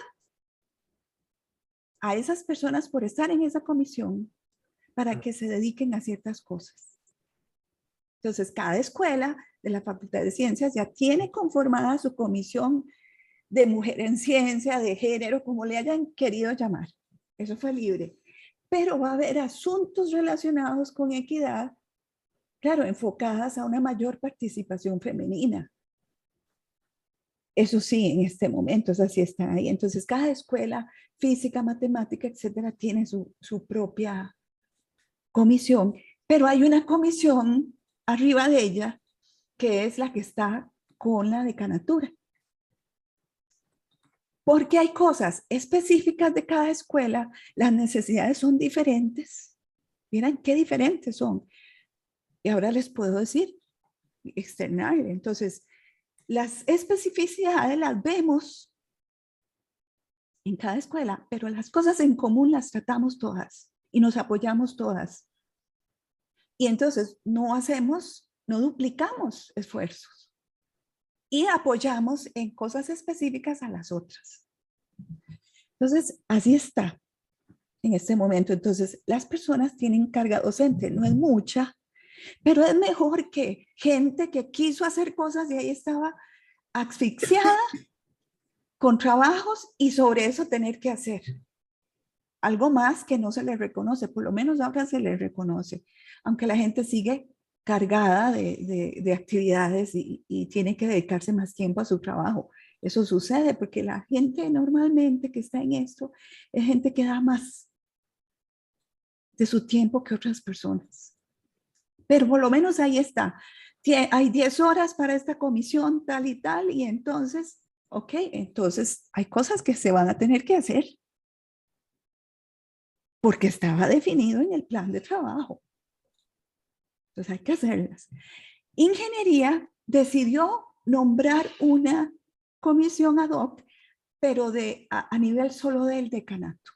a esas personas por estar en esa comisión para que se dediquen a ciertas cosas. Entonces, cada escuela de la Facultad de Ciencias ya tiene conformada su comisión de mujer en ciencia, de género, como le hayan querido llamar. Eso fue libre. Pero va a haber asuntos relacionados con equidad, claro, enfocadas a una mayor participación femenina. Eso sí, en este momento, es así está ahí. Entonces, cada escuela, física, matemática, etcétera, tiene su propia comisión, pero hay una comisión arriba de ella que es la que está con la decanatura. Porque hay cosas específicas de cada escuela, las necesidades son diferentes. Miren qué diferentes son. Y ahora les puedo decir, externar. Entonces, las especificidades las vemos en cada escuela, pero las cosas en común las tratamos todas y nos apoyamos todas. Y entonces no duplicamos esfuerzos y apoyamos en cosas específicas a las otras. Entonces, así está en este momento. Entonces, las personas tienen carga docente, no es mucha, pero es mejor que gente que quiso hacer cosas y ahí estaba asfixiada con trabajos y sobre eso tener que hacer algo más que no se le reconoce, por lo menos ahora se le reconoce, aunque la gente sigue cargada de actividades y tiene que dedicarse más tiempo a su trabajo. Eso sucede porque la gente normalmente que está en esto es gente que da más de su tiempo que otras personas. Pero por lo menos ahí está. Hay 10 horas para esta comisión tal y tal y entonces, ok, entonces hay cosas que se van a tener que hacer porque estaba definido en el plan de trabajo. Entonces hay que hacerlas. Ingeniería decidió nombrar una comisión ad hoc, pero a nivel solo del decanato.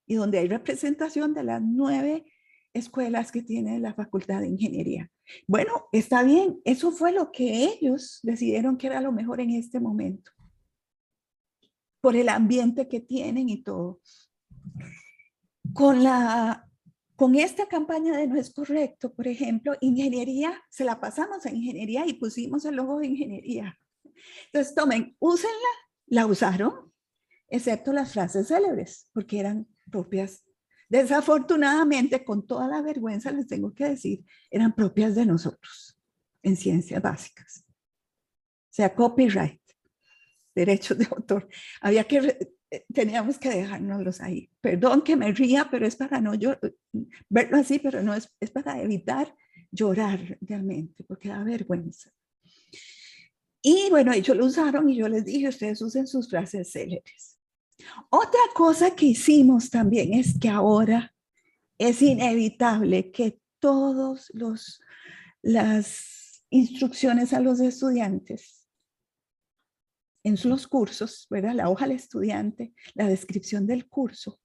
Y donde hay representación de las 9 escuelas que tiene la Facultad de Ingeniería. Bueno, está bien, eso fue lo que ellos decidieron que era lo mejor en este momento. por el ambiente que tienen y todo. Con esta campaña de No es correcto, por ejemplo, ingeniería, se la pasamos a ingeniería y pusimos el logo de ingeniería. Entonces, tomen, úsenla, la usaron, excepto las frases célebres, porque eran propias. Desafortunadamente, con toda la vergüenza, les tengo que decir, eran propias de nosotros en ciencias básicas. O sea, copyright, derechos de autor. Teníamos que dejárnoslos ahí. Perdón que me ría, pero es para no verlo así, pero no es para evitar llorar realmente, porque da vergüenza. Y bueno, ellos lo usaron y yo les dije, ustedes usen sus frases célebres. Otra cosa que hicimos también es que ahora es inevitable que todas las instrucciones a los estudiantes en los cursos, ¿verdad? La hoja del estudiante, la descripción del curso,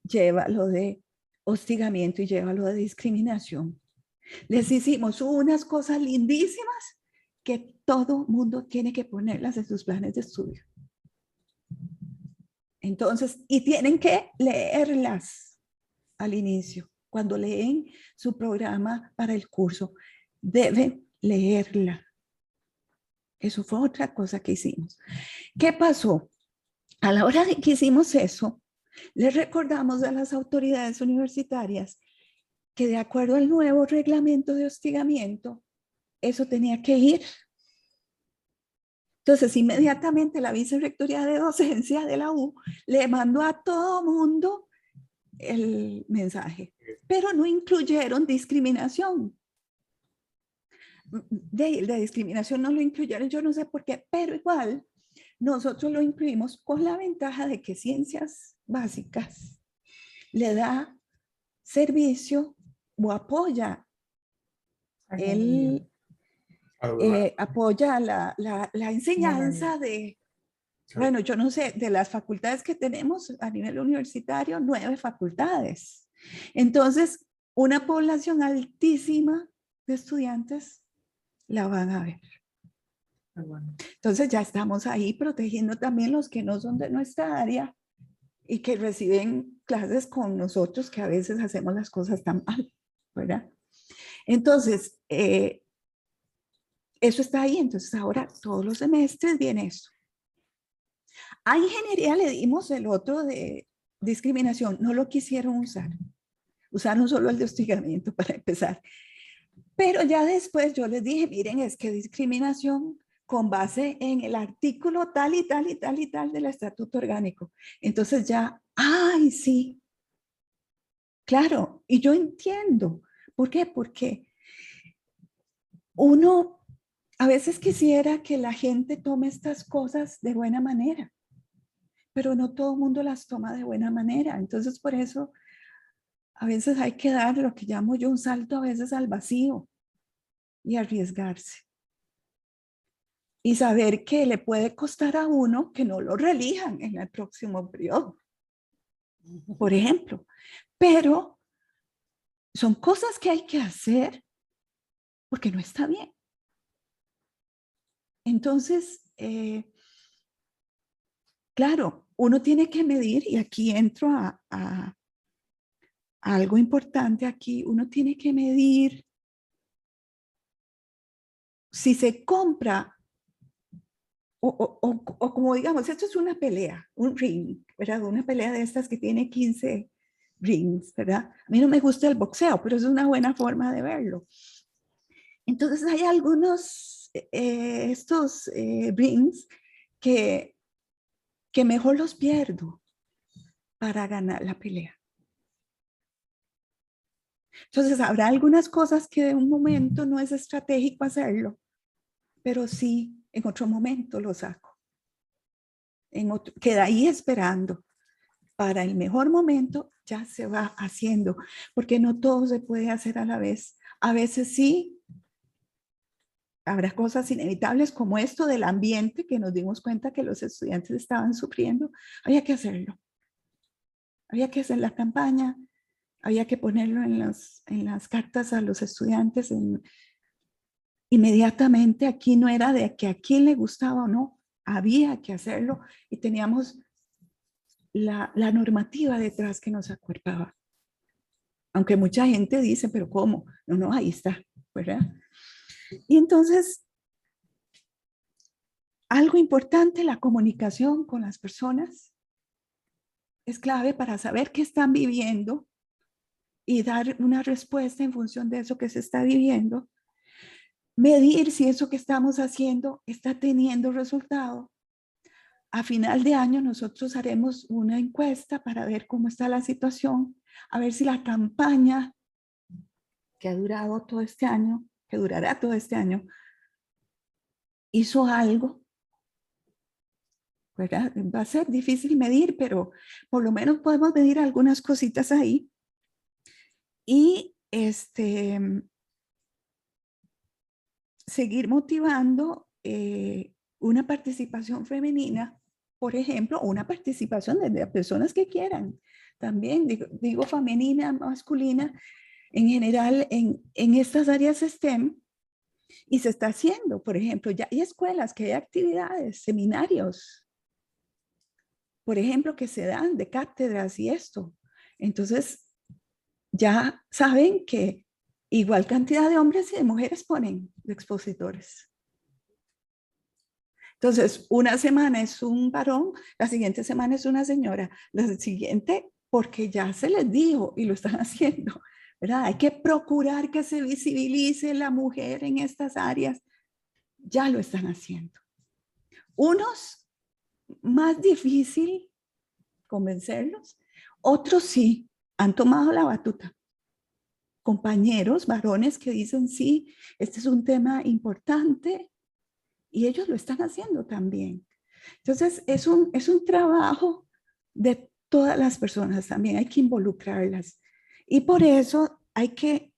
lleva lo de hostigamiento y lleva lo de discriminación. Les hicimos unas cosas lindísimas que todo mundo tiene que ponerlas en sus planes de estudio. Entonces, y tienen que leerlas al inicio. Cuando leen su programa para el curso, deben leerla. Eso fue otra cosa que hicimos. ¿Qué pasó? A la hora de que hicimos eso, les recordamos a las autoridades universitarias que de acuerdo al nuevo reglamento de hostigamiento, eso tenía que ir. Entonces, inmediatamente la vicerrectoría de docencia de la U le mandó a todo mundo el mensaje, pero no incluyeron discriminación. De discriminación no lo incluyeron, yo no sé por qué, pero igual nosotros lo incluimos con la ventaja de que ciencias básicas le da servicio o apoya apoya la enseñanza de, bueno, yo no sé, de las facultades que tenemos a nivel universitario, 9 facultades. Entonces, una población altísima de estudiantes la van a ver. Entonces ya estamos ahí protegiendo también los que no son de nuestra área y que reciben clases con nosotros, que a veces hacemos las cosas tan mal, ¿verdad? Entonces, eso está ahí. Entonces ahora todos los semestres viene eso. A ingeniería le dimos el otro de discriminación. No lo quisieron usar. Usaron solo el de hostigamiento para empezar. Pero ya después yo les dije, miren, es que discriminación con base en el artículo tal y tal y tal y tal del estatuto orgánico. Entonces ya, ay, sí. Claro, y yo entiendo. ¿Por qué? Porque uno a veces quisiera que la gente tome estas cosas de buena manera, pero no todo el mundo las toma de buena manera. Entonces, por eso, a veces hay que dar lo que llamo yo un salto a veces al vacío y arriesgarse. Y saber que le puede costar a uno que no lo reelijan en el próximo periodo, por ejemplo. Pero son cosas que hay que hacer porque no está bien. Entonces, claro, uno tiene que medir, y aquí entro a algo importante aquí, uno tiene que medir si se compra o como digamos, esto es una pelea, un ring, ¿verdad? Una pelea de estas que tiene 15 rings, ¿verdad? A mí no me gusta el boxeo, pero es una buena forma de verlo. Entonces hay algunos, estos rings que mejor los pierdo para ganar la pelea. Entonces habrá algunas cosas que de un momento no es estratégico hacerlo, pero sí en otro momento lo saco. Queda ahí esperando. Para el mejor momento ya se va haciendo, porque no todo se puede hacer a la vez. A veces sí, habrá cosas inevitables como esto del ambiente, que nos dimos cuenta que los estudiantes estaban sufriendo. Había que hacerlo. Había que hacer la campaña, había que ponerlo en las cartas a los estudiantes. Inmediatamente aquí no era de que a quién le gustaba o no, había que hacerlo y teníamos la normativa detrás que nos acuerpaba. Aunque mucha gente dice, pero ¿cómo? No, no, ahí está, ¿verdad? Y entonces, algo importante, la comunicación con las personas es clave para saber qué están viviendo y dar una respuesta en función de eso que se está viviendo. Medir si eso que estamos haciendo está teniendo resultado. A final de año nosotros haremos una encuesta para ver cómo está la situación, a ver si la campaña que ha durado todo este año, que durará todo este año, hizo algo, ¿verdad? Va a ser difícil medir, pero por lo menos podemos medir algunas cositas ahí. Y seguir motivando una participación femenina, por ejemplo, una participación de personas que quieran. También digo femenina, masculina, en general en estas áreas STEM, y se está haciendo. Por ejemplo, ya hay escuelas que hay actividades, seminarios, por ejemplo, que se dan de cátedras y esto. Entonces, ya saben que igual cantidad de hombres y de mujeres ponen de expositores. Entonces, una semana es un varón, la siguiente semana es una señora, la siguiente porque ya se les dijo y lo están haciendo, ¿verdad? Hay que procurar que se visibilice la mujer en estas áreas. Ya lo están haciendo. Unos más difícil convencerlos, otros sí han tomado la batuta. Compañeros, varones que dicen, sí, este es un tema importante y ellos lo están haciendo también. Entonces, es un trabajo de todas las personas también, hay que involucrarlas. Y por eso hay que,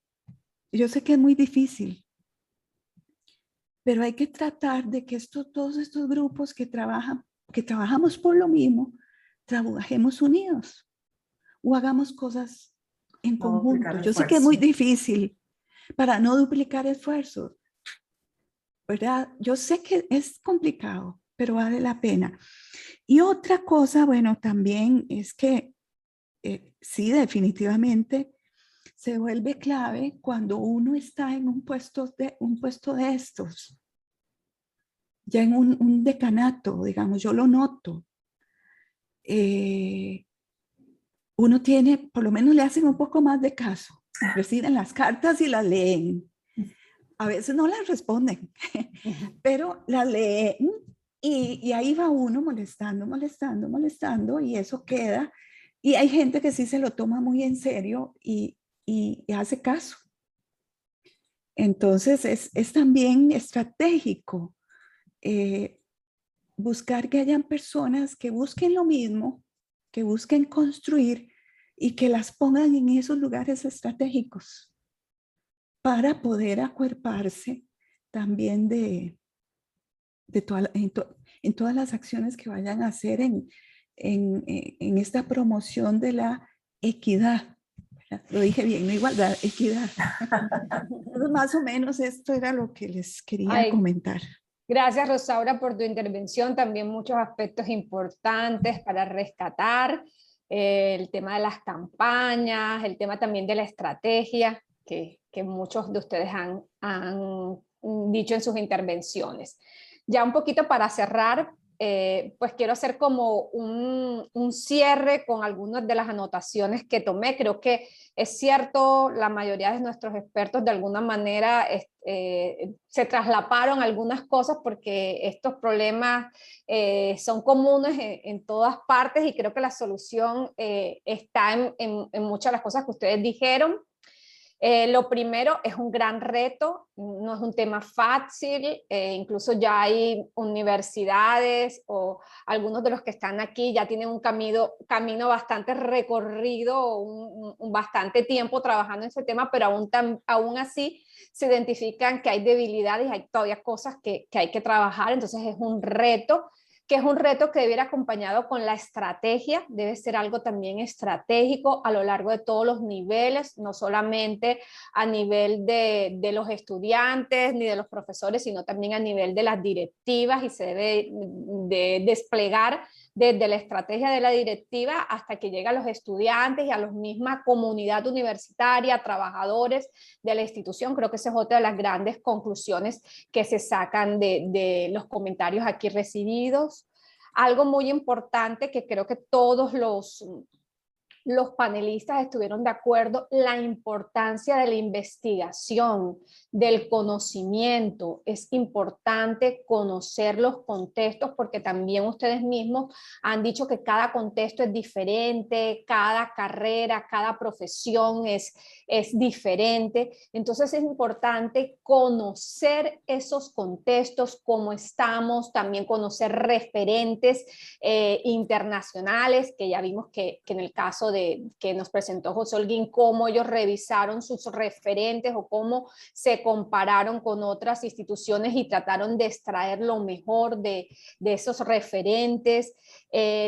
yo sé que es muy difícil, pero hay que tratar de que todos estos grupos que trabajamos por lo mismo, trabajemos unidos o hagamos cosas en conjunto. Yo sé que es muy difícil para no duplicar esfuerzos, ¿verdad? Yo sé que es complicado, pero vale la pena. Y otra cosa, bueno, también es que sí, definitivamente se vuelve clave cuando uno está en un puesto de estos, ya en un decanato, digamos, yo lo noto. Uno tiene, por lo menos le hacen un poco más de caso, reciben las cartas y las leen. A veces no las responden, pero las leen y ahí va uno molestando y eso queda. Y hay gente que sí se lo toma muy en serio y hace caso. Entonces es también estratégico buscar que hayan personas que busquen lo mismo, que busquen construir y que las pongan en esos lugares estratégicos para poder acuerparse también en todas las acciones que vayan a hacer en esta promoción de la equidad. Lo dije bien, no igualdad, equidad. Entonces, más o menos esto era lo que les quería comentar. Gracias, Rosaura, por tu intervención. También muchos aspectos importantes para rescatar. El tema de las campañas, el tema también de la estrategia, que muchos de ustedes han dicho en sus intervenciones. Ya un poquito para cerrar, pues quiero hacer como un cierre con algunas de las anotaciones que tomé. Creo que es cierto, la mayoría de nuestros expertos de alguna manera se traslaparon algunas cosas porque estos problemas son comunes en todas partes y creo que la solución está en muchas de las cosas que ustedes dijeron. Lo primero es un gran reto, no es un tema fácil, incluso ya hay universidades o algunos de los que están aquí ya tienen un camino bastante recorrido, bastante tiempo trabajando en ese tema, pero aún así se identifican que hay debilidades y hay todavía cosas que hay que trabajar, entonces es un reto. que es un reto que debe ir acompañado con la estrategia, debe ser algo también estratégico a lo largo de todos los niveles, no solamente a nivel de los estudiantes ni de los profesores, sino también a nivel de las directivas, y se debe de desplegar desde la estrategia de la directiva hasta que llega a los estudiantes y a la misma comunidad universitaria, trabajadores de la institución. Creo que esa es otra de las grandes conclusiones que se sacan de los comentarios aquí recibidos. Algo muy importante que creo que todos los panelistas estuvieron de acuerdo, la importancia de la investigación, del conocimiento. Es importante conocer los contextos, porque también ustedes mismos han dicho que cada contexto es diferente, cada carrera, cada profesión es diferente. Entonces es importante conocer esos contextos, cómo estamos, también conocer referentes internacionales, que ya vimos que en el caso que nos presentó José Holguín, cómo ellos revisaron sus referentes o cómo se compararon con otras instituciones y trataron de extraer lo mejor de esos referentes.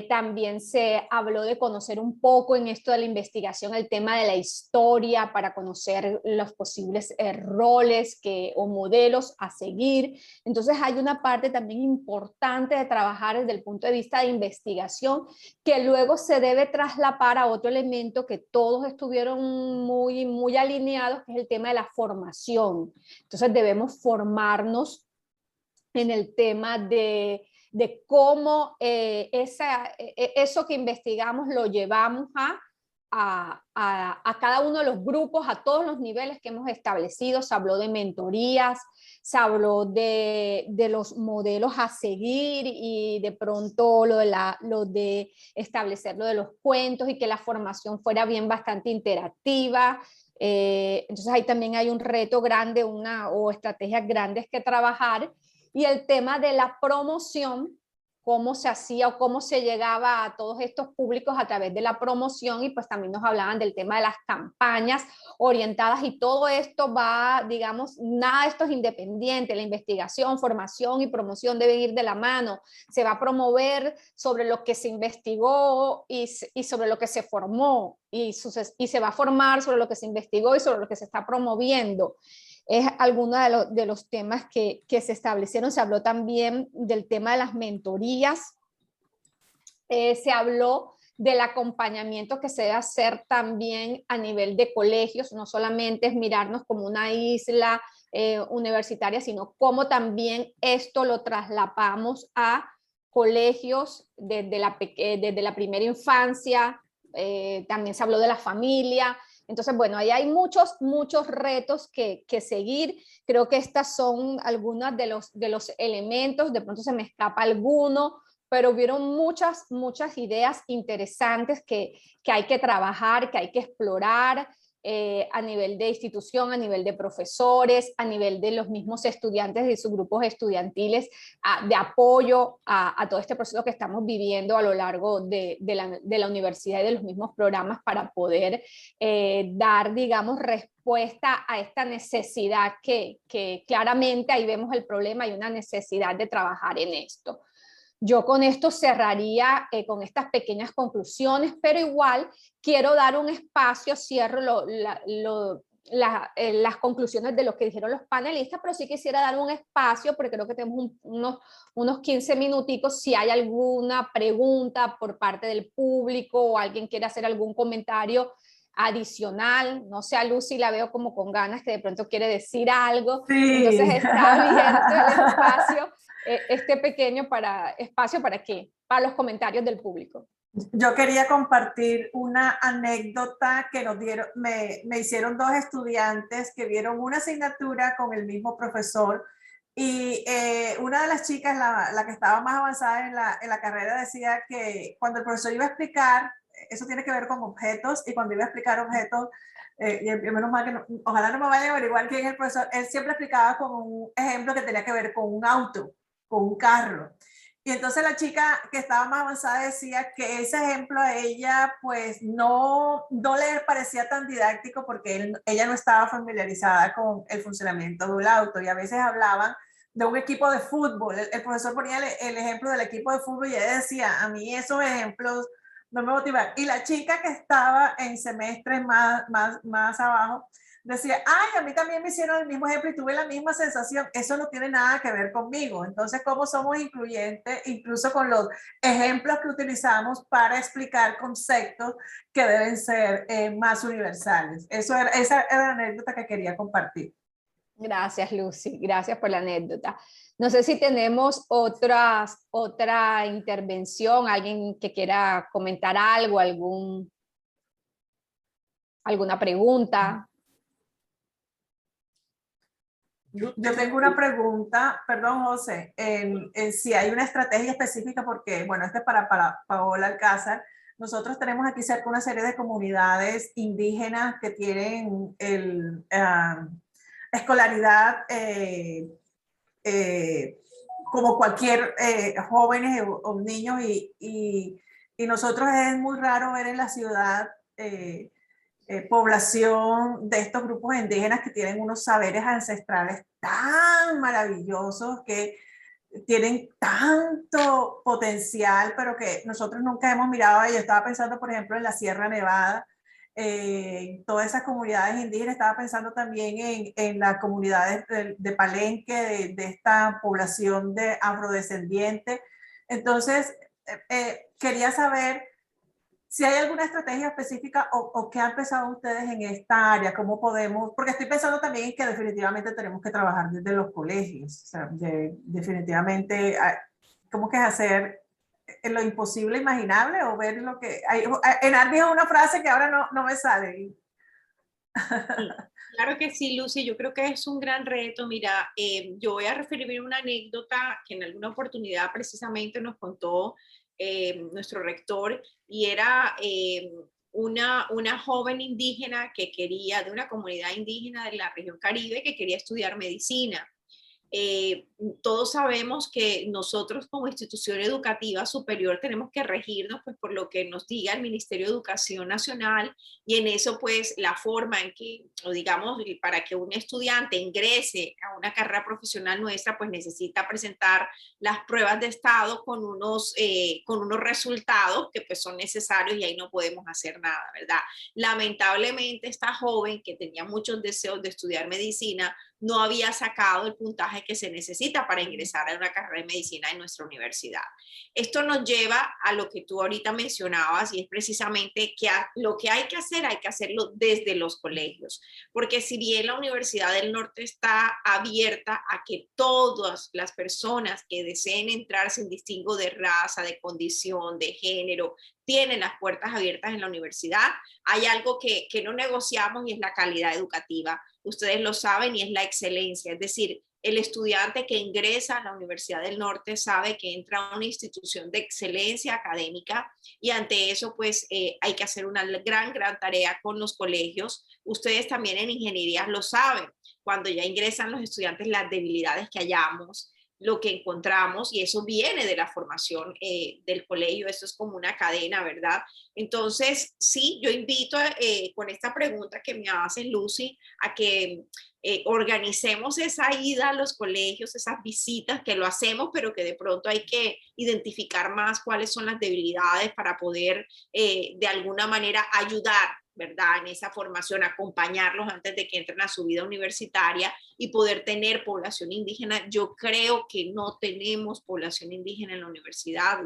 También se habló de conocer un poco en esto de la investigación el tema de la historia, para conocer los posibles roles o modelos a seguir. Entonces hay una parte también importante de trabajar desde el punto de vista de investigación, que luego se debe traslapar a otro elemento que todos estuvieron muy alineados, que es el tema de la formación. Entonces debemos formarnos en el tema de cómo eso que investigamos lo llevamos a cada uno de los grupos, a todos los niveles que hemos establecido. Se habló de mentorías, se habló de los modelos a seguir, y de pronto lo de establecer lo de los cuentos, y que la formación fuera bien bastante interactiva. Entonces ahí también hay un reto grande o estrategias grandes que trabajar. Y el tema de la promoción, cómo se hacía o cómo se llegaba a todos estos públicos a través de la promoción. Y pues también nos hablaban del tema de las campañas orientadas, y todo esto va, digamos, nada de esto es independiente. La investigación, formación y promoción deben ir de la mano. Se va a promover sobre lo que se investigó y sobre lo que se formó, y se va a formar sobre lo que se investigó y sobre lo que se está promoviendo. Es alguno de los temas que se establecieron. Se habló también del tema de las mentorías, se habló del acompañamiento que se debe hacer también a nivel de colegios. No solamente es mirarnos como una isla universitaria, sino cómo también esto lo traslapamos a colegios desde la primera infancia. También se habló de la familia. Entonces, bueno, ahí hay muchos retos que seguir. Creo que estas son algunos de los elementos. De pronto se me escapa alguno, pero hubieron muchas ideas interesantes que hay que trabajar, que hay que explorar a nivel de institución, a nivel de profesores, a nivel de los mismos estudiantes y sus grupos estudiantiles, de apoyo a todo este proceso que estamos viviendo a lo largo de la universidad y de los mismos programas, para poder dar, digamos, respuesta a esta necesidad que claramente ahí vemos el problema. Hay una necesidad de trabajar en esto. Yo con esto cerraría con estas pequeñas conclusiones, pero igual quiero dar un espacio, cierro las conclusiones de lo que dijeron los panelistas, pero sí quisiera dar un espacio, porque creo que tenemos unos 15 minuticos, si hay alguna pregunta por parte del público o alguien quiere hacer algún comentario adicional. No sé, a Lucy la veo como con ganas, que de pronto quiere decir algo. Sí. Entonces está abierto el espacio, este pequeño espacio para qué, para los comentarios del público. Yo quería compartir una anécdota que me hicieron dos estudiantes que vieron una asignatura con el mismo profesor, y una de las chicas, la que estaba más avanzada en la carrera, decía que cuando el profesor iba a explicar, eso tiene que ver con objetos, y cuando iba a explicar objetos, y menos mal que ojalá no me vayan a averiguar quién es el profesor, él siempre explicaba con un ejemplo que tenía que ver con un auto, con un carro. Y entonces la chica que estaba más avanzada decía que ese ejemplo a ella pues no le parecía tan didáctico, porque ella no estaba familiarizada con el funcionamiento de un auto, y a veces hablaban de un equipo de fútbol. El profesor ponía el ejemplo del equipo de fútbol y ella decía, a mí esos ejemplos no me motivan. Y la chica que estaba en semestres más abajo decía, ay, a mí también me hicieron el mismo ejemplo y tuve la misma sensación. Eso no tiene nada que ver conmigo. Entonces, ¿cómo somos incluyentes incluso con los ejemplos que utilizamos para explicar conceptos que deben ser más universales? Esa era la anécdota que quería compartir. Gracias, Lucy. Gracias por la anécdota. No sé si tenemos otra intervención, alguien que quiera comentar algo, alguna pregunta. Yo tengo una pregunta, perdón, José, en si hay una estrategia específica, porque, bueno, este es para Paola Alcázar. Nosotros tenemos aquí cerca una serie de comunidades indígenas que tienen escolaridad como cualquier jóvenes o niños y nosotros es muy raro ver en la ciudad población de estos grupos indígenas que tienen unos saberes ancestrales tan maravillosos, que tienen tanto potencial, pero que nosotros nunca hemos mirado. Yo estaba pensando, por ejemplo, en la Sierra Nevada, todas esas comunidades indígenas. Estaba pensando también en las comunidades de Palenque, de esta población de afrodescendientes. Entonces, quería saber si hay alguna estrategia específica o qué han pensado ustedes en esta área, cómo podemos, porque estoy pensando también en que definitivamente tenemos que trabajar desde los colegios, o sea, definitivamente, ¿cómo que es hacer lo imposible imaginable o ver lo que hay? Enar dijo una frase que ahora no me sale. Claro que sí, Lucy, yo creo que es un gran reto. Mira, yo voy a referirme a una anécdota que en alguna oportunidad precisamente nos contó nuestro rector, y era una joven indígena que quería, de una comunidad indígena de la región Caribe, que quería estudiar medicina. Todos sabemos que nosotros como institución educativa superior tenemos que regirnos pues por lo que nos diga el Ministerio de Educación Nacional, y en eso pues la forma en que, o digamos, para que un estudiante ingrese a una carrera profesional nuestra, pues necesita presentar las pruebas de estado con unos resultados que pues son necesarios, y ahí no podemos hacer nada, ¿verdad? Lamentablemente esta joven que tenía muchos deseos de estudiar medicina no había sacado el puntaje que se necesita para ingresar a una carrera de medicina en nuestra universidad. Esto nos lleva a lo que tú ahorita mencionabas, y es precisamente que lo que hay que hacerlo desde los colegios, porque si bien la Universidad del Norte está abierta a que todas las personas que deseen entrar sin distingo de raza, de condición, de género, tienen las puertas abiertas en la universidad, hay algo que no negociamos, y es la calidad educativa. Ustedes lo saben, y es la excelencia. Es decir, el estudiante que ingresa a la Universidad del Norte sabe que entra a una institución de excelencia académica, y ante eso pues hay que hacer una gran tarea con los colegios. Ustedes también en ingeniería lo saben, cuando ya ingresan los estudiantes, las debilidades que hallamos, lo que encontramos, y eso viene de la formación del colegio. Eso es como una cadena, ¿verdad? Entonces, sí, yo invito con esta pregunta que me hace Lucy a que organicemos esa ida a los colegios, esas visitas, que lo hacemos, pero que de pronto hay que identificar más cuáles son las debilidades para poder de alguna manera ayudar, ¿verdad?, en esa formación, acompañarlos antes de que entren a su vida universitaria y poder tener población indígena. Yo creo que no tenemos población indígena en la universidad.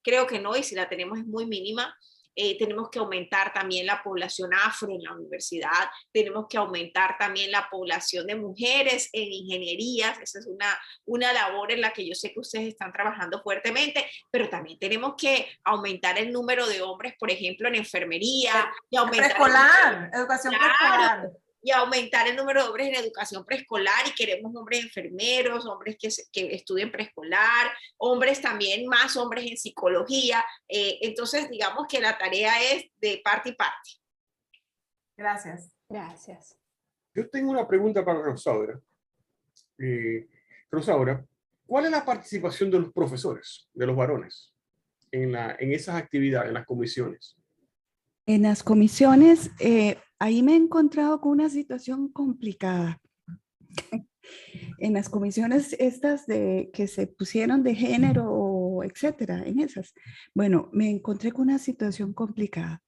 Creo que no, y si la tenemos es muy mínima. Tenemos que aumentar también la población afro en la universidad, tenemos que aumentar también la población de mujeres en ingenierías. Esa es una labor en la que yo sé que ustedes están trabajando fuertemente, pero también tenemos que aumentar el número de hombres, por ejemplo, en enfermería, y aumentar preescolar, educación preescolar. Y aumentar el número de hombres en educación preescolar, y queremos hombres enfermeros, hombres que estudien preescolar, hombres también, más hombres en psicología. Entonces, digamos que la tarea es de parte y parte. Gracias. Gracias. Yo tengo una pregunta para Rosaura. Rosaura, ¿cuál es la participación de los profesores, de los varones, en esas actividades, en las comisiones? En las comisiones, ahí me he encontrado con una situación complicada. en las comisiones estas que se pusieron de género, etcétera, en esas. Bueno, me encontré con una situación complicada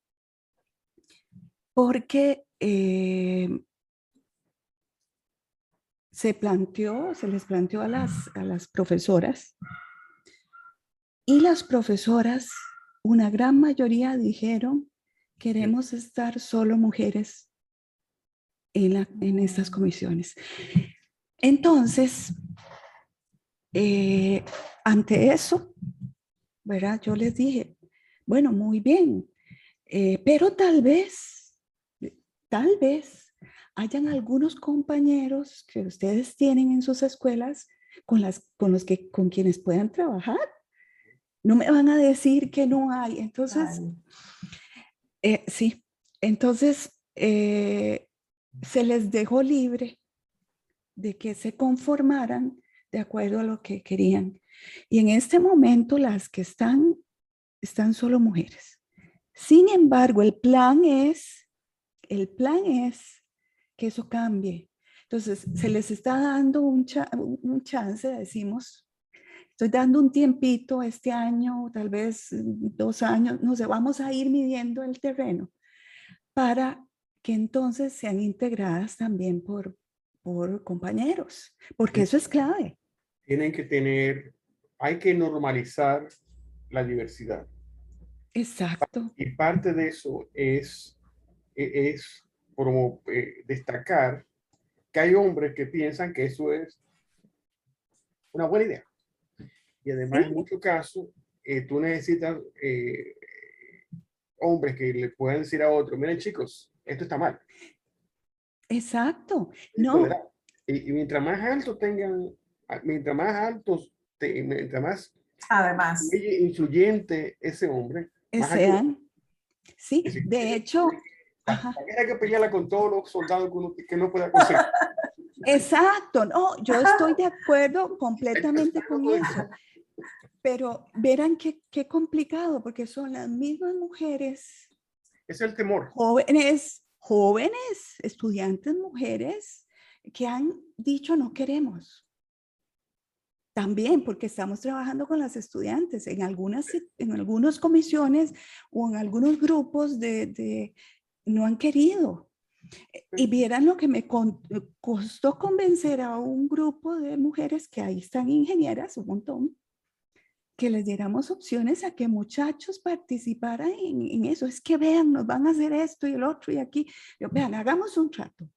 porque se les planteó a las profesoras, y las profesoras, una gran mayoría dijeron, queremos estar solo mujeres en estas comisiones. Entonces, ante eso, ¿verdad? Yo les dije, bueno, muy bien, pero tal vez hayan algunos compañeros que ustedes tienen en sus escuelas con quienes puedan trabajar. No me van a decir que no hay. Entonces, sí, entonces se les dejó libre de que se conformaran de acuerdo a lo que querían. Y en este momento las que están solo mujeres. Sin embargo, el plan es que eso cambie. Entonces, se les está dando un chance, decimos, estoy dando un tiempito este año, tal vez 2 años, no sé, vamos a ir midiendo el terreno para que entonces sean integradas también por compañeros, porque eso es clave. Hay que normalizar la diversidad. Exacto. Y parte de eso es como destacar que hay hombres que piensan que eso es una buena idea. Y además, en muchos casos, tú necesitas hombres que le puedan decir a otros, miren chicos, esto está mal. Exacto. No. Y mientras más altos tengan, mientras más altos, mientras más además influyente ese hombre, más sean. Sí, decir, de hecho. Hay que pelearla con todos los soldados que no pueda conseguir. Exacto, no, yo estoy de acuerdo completamente con eso. Pero verán qué complicado, porque son las mismas mujeres. Es el temor. Jóvenes, estudiantes mujeres, que han dicho no queremos. También porque estamos trabajando con las estudiantes en algunas comisiones o en algunos grupos no han querido. Y vieran lo que me costó convencer a un grupo de mujeres que ahí están ingenieras, un montón, que les diéramos opciones a que muchachos participaran en eso. Es que vean, nos van a hacer esto y el otro y aquí. Vean, hagamos un trato.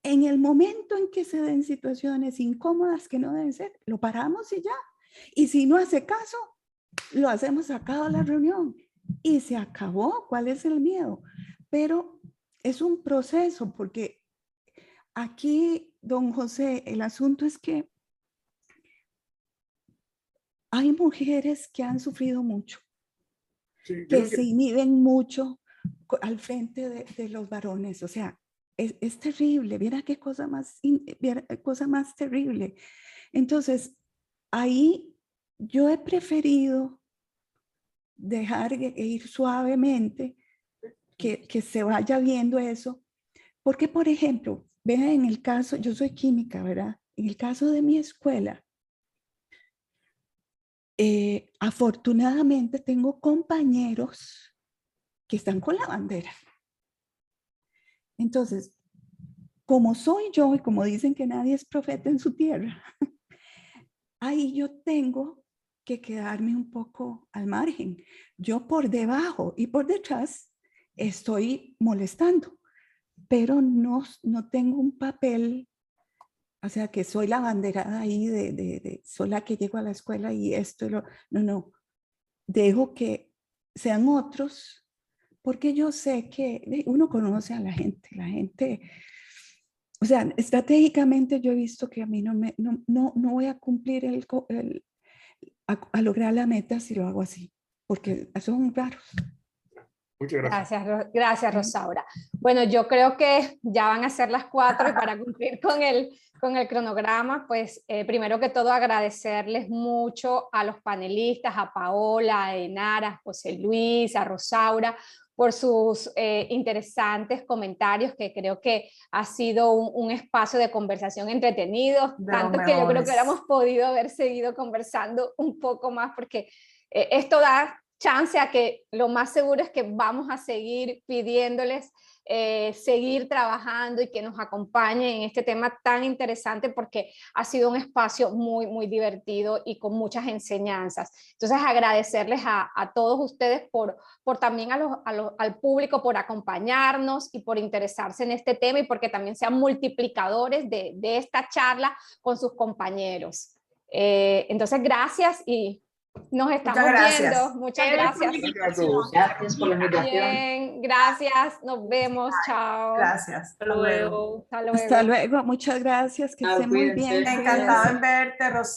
En el momento en que se den situaciones incómodas que no deben ser, lo paramos y ya. Y si no hace caso, lo hacemos sacado a la reunión. Y se acabó. ¿Cuál es el miedo? Pero es un proceso, porque aquí, don José, el asunto es que hay mujeres que han sufrido mucho, sí, que se inhiben mucho al frente de los varones. O sea, es terrible. Viera qué cosa más terrible. Entonces, ahí yo he preferido dejar ir suavemente, que se vaya viendo eso. Porque, por ejemplo, vean en el caso, yo soy química, ¿verdad? En el caso de mi escuela, afortunadamente tengo compañeros que están con la bandera. Entonces, como soy yo y como dicen que nadie es profeta en su tierra, ahí yo tengo que quedarme un poco al margen. Yo por debajo y por detrás estoy molestando, pero no tengo un papel, o sea, que soy la banderada ahí soy la que llego a la escuela y esto, no. Dejo que sean otros, porque yo sé que uno conoce a la gente, o sea, estratégicamente yo he visto que a mí no voy a cumplir a lograr la meta si lo hago así, porque son raros. Muchas gracias. Gracias, Rosaura. Bueno, yo creo que ya van a ser las 4 y para cumplir con el cronograma, pues primero que todo agradecerles mucho a los panelistas, a Paola, a Enara, a José Luis, a Rosaura, por sus interesantes comentarios, que creo que ha sido un espacio de conversación entretenido, tanto que yo creo que hubiéramos podido haber seguido conversando un poco más, porque esto da chance a que lo más seguro es que vamos a seguir pidiéndoles seguir trabajando y que nos acompañen en este tema tan interesante, porque ha sido un espacio muy, muy divertido y con muchas enseñanzas. Entonces, agradecerles a todos ustedes por también al público por acompañarnos y por interesarse en este tema, y porque también sean multiplicadores de esta charla con sus compañeros. Entonces, gracias y nos estamos viendo. Muchas gracias. Gracias por la invitación. Bien, gracias. Nos vemos. Chao. Gracias. Hasta luego. Hasta luego. Muchas gracias. Que estén muy bien. Cuídense. Encantado en verte, Rosario.